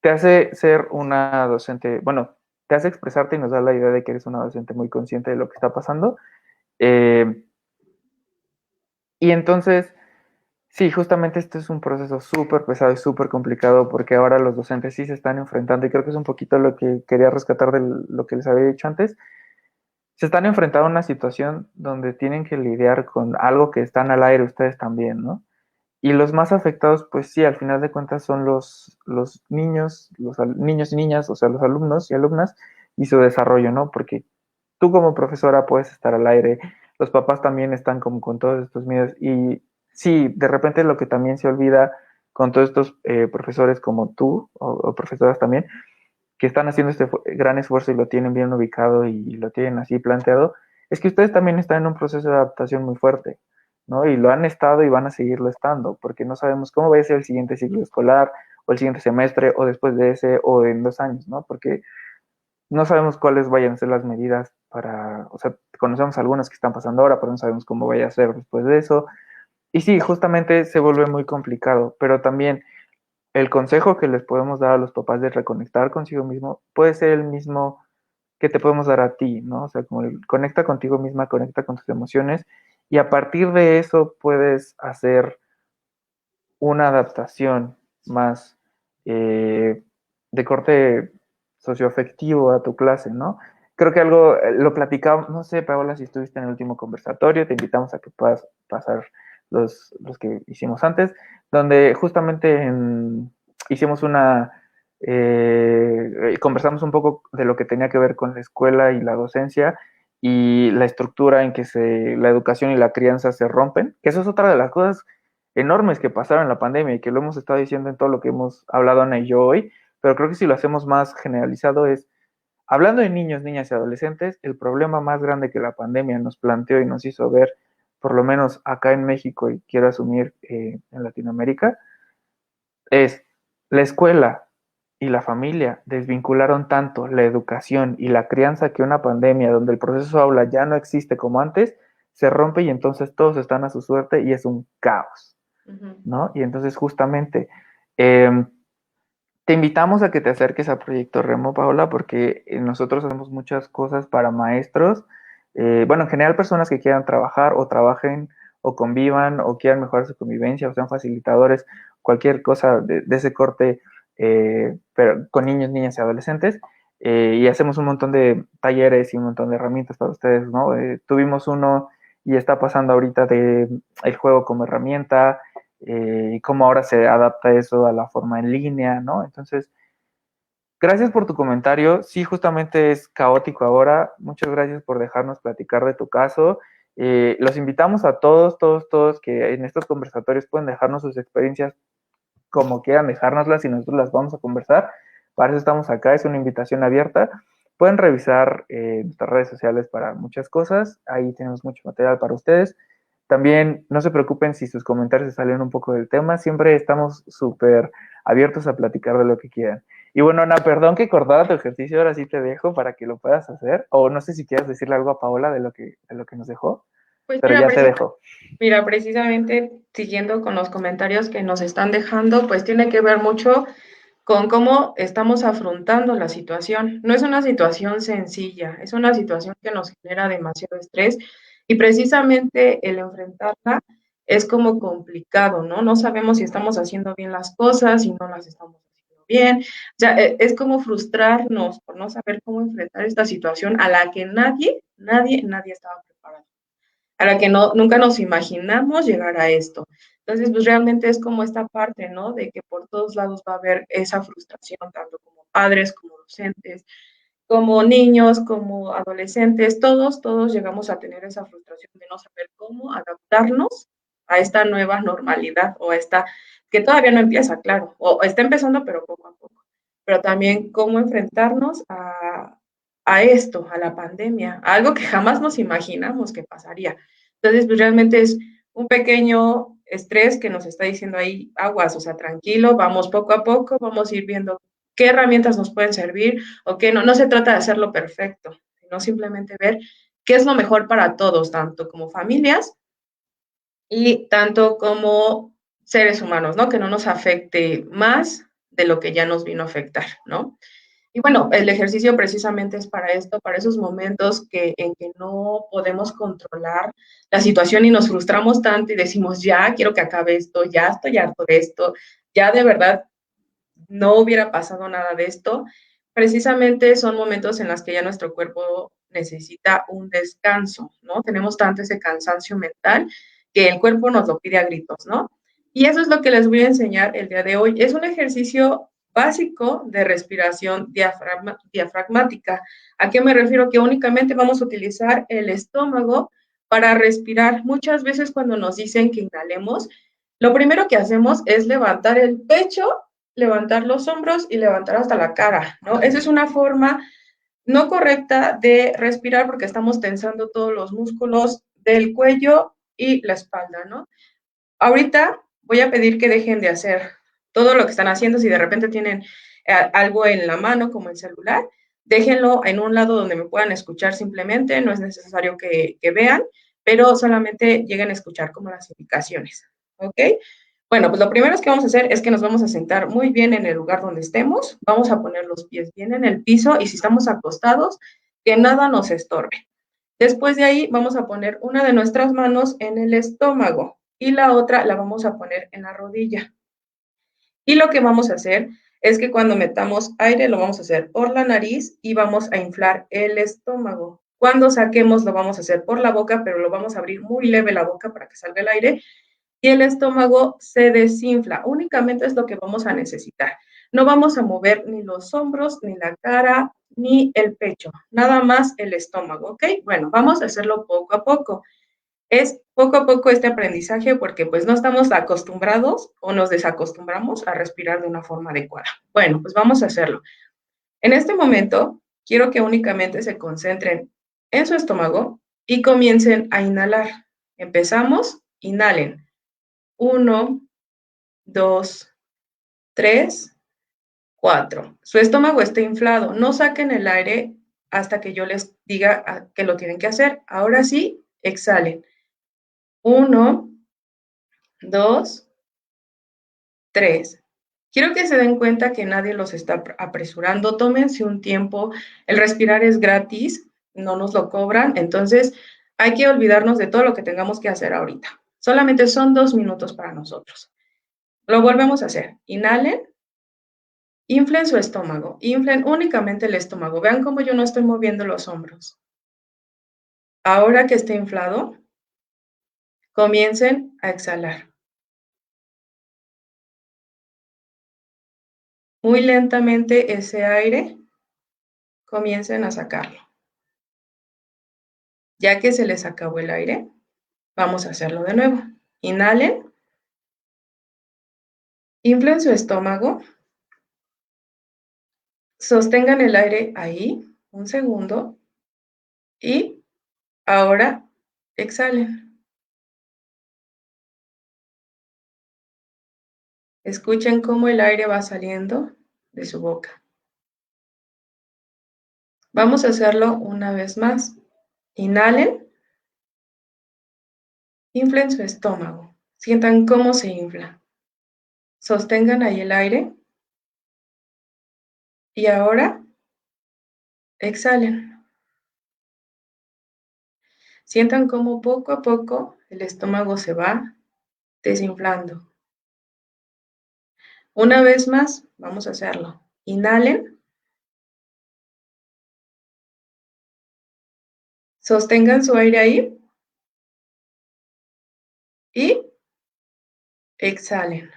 te hace ser una docente, bueno, te hace expresarte y nos da la idea de que eres una docente muy consciente de lo que está pasando. Eh, y entonces, sí, justamente este es un proceso súper pesado y súper complicado porque ahora los docentes sí se están enfrentando, y creo que es un poquito lo que quería rescatar de lo que les había dicho antes. Se están enfrentando a una situación donde tienen que lidiar con algo que están al aire ustedes también, ¿no? Y los más afectados, pues sí, al final de cuentas son los niños, niños y niñas, o sea, los alumnos y alumnas y su desarrollo, ¿no? Porque tú como profesora puedes estar al aire, los papás también están como con todos estos miedos, y sí, de repente lo que también se olvida con todos estos profesores como tú o profesoras también, que están haciendo este gran esfuerzo y lo tienen bien ubicado y lo tienen así planteado, es que ustedes también están en un proceso de adaptación muy fuerte, ¿no? Y lo han estado y van a seguirlo estando, porque no sabemos cómo va a ser el siguiente ciclo escolar o el siguiente semestre o después de ese o en 2 años, ¿no? Porque no sabemos cuáles vayan a ser las medidas para, o sea, conocemos algunas que están pasando ahora, pero no sabemos cómo vaya a ser después de eso. Y sí, justamente se vuelve muy complicado, pero también el consejo que les podemos dar a los papás de reconectar consigo mismo puede ser el mismo que te podemos dar a ti, ¿no? O sea, como conecta contigo misma, conecta con tus emociones y a partir de eso puedes hacer una adaptación más de corte socioafectivo a tu clase, ¿no? Creo que algo lo platicamos, no sé, Paola, si estuviste en el último conversatorio, te invitamos a que puedas pasar los que hicimos antes, donde justamente hicimos conversamos un poco de lo que tenía que ver con la escuela y la docencia y la estructura en que la educación y la crianza se rompen, que eso es otra de las cosas enormes que pasaron en la pandemia y que lo hemos estado diciendo en todo lo que hemos hablado Ana y yo hoy, pero creo que si lo hacemos más generalizado es, hablando de niños, niñas y adolescentes, el problema más grande que la pandemia nos planteó y nos hizo ver, por lo menos acá en México y quiero asumir en Latinoamérica, es la escuela y la familia desvincularon tanto la educación y la crianza que una pandemia donde el proceso aula ya no existe como antes, se rompe y entonces todos están a su suerte y es un caos. ¿No? Y entonces justamente eh, te invitamos a que te acerques a Proyecto Remo, Paola, porque nosotros hacemos muchas cosas para maestros, bueno, en general personas que quieran trabajar o trabajen o convivan o quieran mejorar su convivencia o sean facilitadores, cualquier cosa de ese corte, pero con niños, niñas y adolescentes. Y hacemos un montón de talleres y un montón de herramientas para ustedes, ¿no? Tuvimos uno y está pasando ahorita de el juego como herramienta, y cómo ahora se adapta eso a la forma en línea, ¿no? Entonces, gracias por tu comentario. Sí, justamente es caótico ahora. Muchas gracias por dejarnos platicar de tu caso. Los invitamos a todos, todos, todos que en estos conversatorios pueden dejarnos sus experiencias como quieran dejárnoslas y nosotros las vamos a conversar. Para eso estamos acá, es una invitación abierta. Pueden revisar nuestras redes sociales para muchas cosas. Ahí tenemos mucho material para ustedes. También no se preocupen si sus comentarios se salen un poco del tema. Siempre estamos súper abiertos a platicar de lo que quieran. Y bueno, Ana, perdón que cortara tu ejercicio, ahora sí te dejo para que lo puedas hacer. O no sé si quieres decirle algo a Paola de lo que nos dejó, Pues pero ya te dejo. mira, precisamente siguiendo con los comentarios que nos están dejando, pues tiene que ver mucho con cómo estamos afrontando la situación. No es una situación sencilla, es una situación que nos genera demasiado estrés y precisamente el enfrentarla es como complicado, ¿no? No sabemos si estamos haciendo bien las cosas, si no las estamos haciendo bien. O sea, es como frustrarnos por no saber cómo enfrentar esta situación a la que nadie estaba preparado, a la que no, nunca nos imaginamos llegar a esto. Entonces, pues realmente es como esta parte, ¿no? De que por todos lados va a haber esa frustración, tanto como padres, como docentes, como niños, como adolescentes, todos llegamos a tener esa frustración de no saber cómo adaptarnos a esta nueva normalidad o a esta que todavía no empieza, claro, o está empezando, pero poco a poco. Pero también cómo enfrentarnos a esto, a la pandemia, a algo que jamás nos imaginamos que pasaría. Entonces, pues realmente es un pequeño estrés que nos está diciendo ahí, aguas, o sea, tranquilo, vamos poco a poco, vamos a ir viendo qué herramientas nos pueden servir o qué no. No se trata de hacerlo perfecto, sino simplemente ver qué es lo mejor para todos, tanto como familias y tanto como seres humanos, ¿no? Que no nos afecte más de lo que ya nos vino a afectar, ¿no? Y bueno, el ejercicio precisamente es para esto, para esos momentos en que no podemos controlar la situación y nos frustramos tanto y decimos, ya quiero que acabe esto, ya estoy harto de esto, ya de verdad no hubiera pasado nada de esto. Precisamente son momentos en los que ya nuestro cuerpo necesita un descanso, ¿no? Tenemos tanto ese cansancio mental que el cuerpo nos lo pide a gritos, ¿no? Y eso es lo que les voy a enseñar el día de hoy. Es un ejercicio básico de respiración diafragmática. ¿A qué me refiero? Que únicamente vamos a utilizar el estómago para respirar. Muchas veces cuando nos dicen que inhalemos, lo primero que hacemos es levantar el pecho, levantar los hombros y levantar hasta la cara, ¿no? Esa es una forma no correcta de respirar porque estamos tensando todos los músculos del cuello y la espalda, ¿no? Ahorita voy a pedir que dejen de hacer todo lo que están haciendo. Si de repente tienen algo en la mano, como el celular, déjenlo en un lado donde me puedan escuchar simplemente. No es necesario que vean, pero solamente lleguen a escuchar como las indicaciones. ¿Ok? Bueno, pues lo primero que vamos a hacer es que nos vamos a sentar muy bien en el lugar donde estemos. Vamos a poner los pies bien en el piso y si estamos acostados, que nada nos estorbe. Después de ahí vamos a poner una de nuestras manos en el estómago y la otra la vamos a poner en la rodilla. Y lo que vamos a hacer es que cuando metamos aire lo vamos a hacer por la nariz y vamos a inflar el estómago. Cuando saquemos lo vamos a hacer por la boca, pero lo vamos a abrir muy leve la boca para que salga el aire y el estómago se desinfla. Únicamente es lo que vamos a necesitar. No vamos a mover ni los hombros, ni la cara, ni el pecho. Nada más el estómago, ¿ok? Bueno, vamos a hacerlo poco a poco. Es poco a poco este aprendizaje porque pues no estamos acostumbrados o nos desacostumbramos a respirar de una forma adecuada. Bueno, pues vamos a hacerlo. En este momento, quiero que únicamente se concentren en su estómago y comiencen a inhalar. Empezamos, inhalen. 1, 2, 3, 4. Su estómago está inflado. No saquen el aire hasta que yo les diga que lo tienen que hacer. Ahora sí, exhalen. 1, 2, 3. Quiero que se den cuenta que nadie los está apresurando. Tómense un tiempo. El respirar es gratis, no nos lo cobran. Entonces, hay que olvidarnos de todo lo que tengamos que hacer ahorita. Solamente son 2 minutos para nosotros. Lo volvemos a hacer. Inhalen. Inflen su estómago, inflen únicamente el estómago. Vean cómo yo no estoy moviendo los hombros. Ahora que esté inflado, comiencen a exhalar. Muy lentamente ese aire, comiencen a sacarlo. Ya que se les acabó el aire, vamos a hacerlo de nuevo. Inhalen, inflen su estómago, sostengan el aire ahí un segundo y ahora exhalen. Escuchen cómo el aire va saliendo de su boca. Vamos a hacerlo una vez más. Inhalen, inflen su estómago, sientan cómo se infla. Sostengan ahí el aire y ahora exhalen. Sientan cómo poco a poco el estómago se va desinflando. Una vez más, vamos a hacerlo. Inhalen, sostengan su aire ahí y exhalen.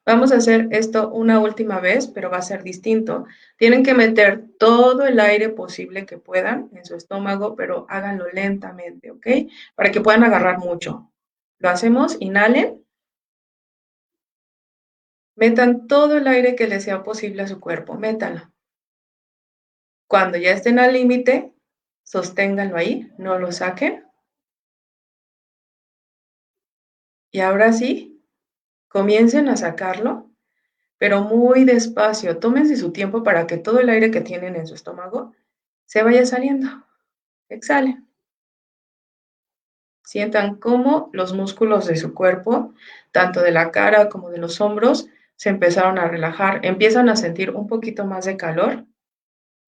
Vamos a hacer esto una última vez, pero va a ser distinto. Tienen que meter todo el aire posible que puedan en su estómago, pero háganlo lentamente, ¿ok? Para que puedan agarrar mucho. Lo hacemos, inhalen, metan todo el aire que les sea posible a su cuerpo, métanlo. Cuando ya estén al límite, sosténganlo ahí, no lo saquen. Y ahora sí, comiencen a sacarlo, pero muy despacio. Tómense su tiempo para que todo el aire que tienen en su estómago se vaya saliendo. Exhalen. Sientan cómo los músculos de su cuerpo, tanto de la cara como de los hombros, se empezaron a relajar. Empiezan a sentir un poquito más de calor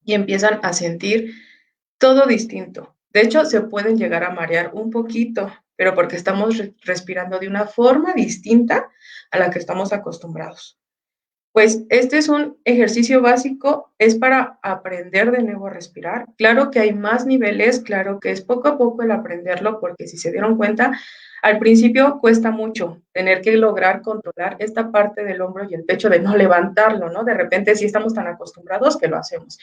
y empiezan a sentir todo distinto. De hecho, se pueden llegar a marear un poquito, pero porque estamos respirando de una forma distinta a la que estamos acostumbrados. Pues este es un ejercicio básico, es para aprender de nuevo a respirar. Claro que hay más niveles, claro que es poco a poco el aprenderlo, porque si se dieron cuenta, al principio cuesta mucho tener que lograr controlar esta parte del hombro y el pecho de no levantarlo, ¿no? De repente sí estamos tan acostumbrados que lo hacemos.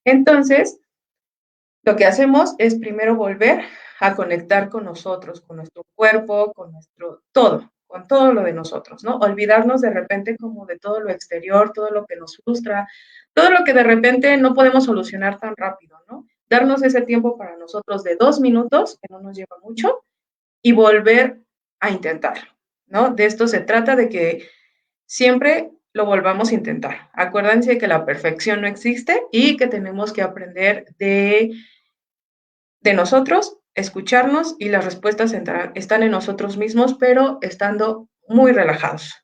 Entonces, lo que hacemos es primero volver a conectar con nosotros, con nuestro cuerpo, con nuestro todo, con todo lo de nosotros, ¿no? Olvidarnos de repente como de todo lo exterior, todo lo que nos frustra, todo lo que de repente no podemos solucionar tan rápido, ¿no? Darnos ese tiempo para nosotros de 2 minutos, que no nos lleva mucho, y volver a intentarlo, ¿no? De esto se trata, de que siempre lo volvamos a intentar. Acuérdense que la perfección no existe y que tenemos que aprender de nosotros, escucharnos y las respuestas están en nosotros mismos, pero estando muy relajados.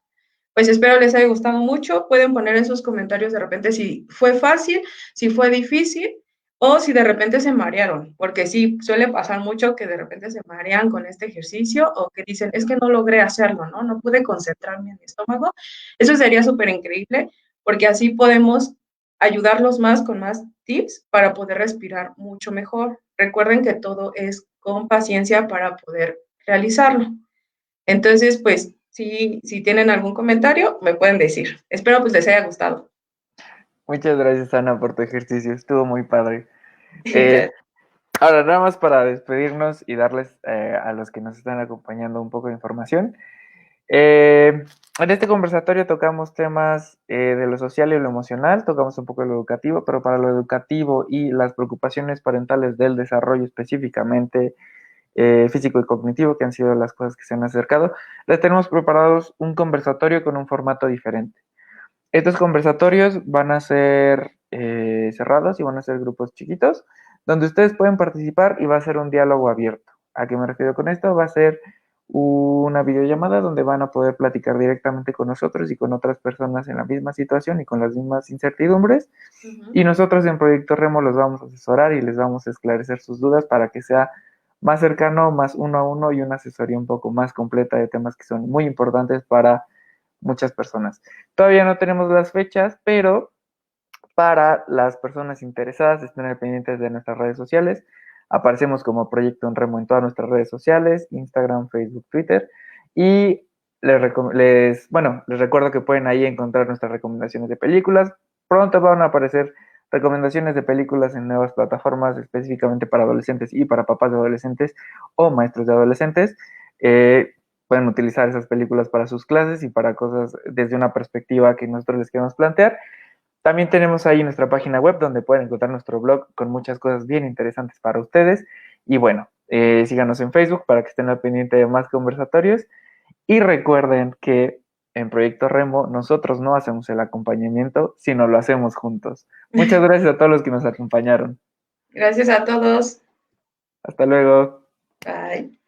Pues espero les haya gustado mucho. Pueden poner en sus comentarios de repente si fue fácil, si fue difícil o si de repente se marearon, porque sí, suele pasar mucho que de repente se marean con este ejercicio o que dicen, es que no logré hacerlo, ¿no? No pude concentrarme en mi estómago. Eso sería súper increíble porque así podemos ayudarlos más con más tips para poder respirar mucho mejor. Recuerden que todo es con paciencia para poder realizarlo. Entonces, pues, si tienen algún comentario, me pueden decir. Espero pues les haya gustado. Muchas gracias, Ana, por tu ejercicio. Estuvo muy padre. Eh, Ahora, nada más para despedirnos y darles a los que nos están acompañando un poco de información. En este conversatorio tocamos temas de lo social y lo emocional, tocamos un poco de lo educativo, pero para lo educativo y las preocupaciones parentales del desarrollo específicamente físico y cognitivo, que han sido las cosas que se han acercado, les tenemos preparados un conversatorio con un formato diferente. Estos conversatorios van a ser cerrados y van a ser grupos chiquitos, donde ustedes pueden participar y va a ser un diálogo abierto. ¿A qué me refiero con esto? Va a ser una videollamada donde van a poder platicar directamente con nosotros y con otras personas en la misma situación y con las mismas incertidumbres. Y nosotros en Proyecto Remo los vamos a asesorar y les vamos a esclarecer sus dudas para que sea más cercano, más uno a uno y una asesoría un poco más completa de temas que son muy importantes para muchas personas. Todavía no tenemos las fechas, pero para las personas interesadas estén al pendientes de nuestras redes sociales. Aparecemos como Proyecto en Remo en todas nuestras redes sociales, Instagram, Facebook, Twitter. Y les recuerdo que pueden ahí encontrar nuestras recomendaciones de películas. Pronto van a aparecer recomendaciones de películas en nuevas plataformas específicamente para adolescentes y para papás de adolescentes o maestros de adolescentes. Pueden utilizar esas películas para sus clases y para cosas desde una perspectiva que nosotros les queremos plantear. También tenemos ahí nuestra página web donde pueden encontrar nuestro blog con muchas cosas bien interesantes para ustedes. Y bueno, síganos en Facebook para que estén al pendiente de más conversatorios. Y recuerden que en Proyecto Remo nosotros no hacemos el acompañamiento, sino lo hacemos juntos. Muchas gracias a todos los que nos acompañaron. Gracias a todos. Hasta luego. Bye.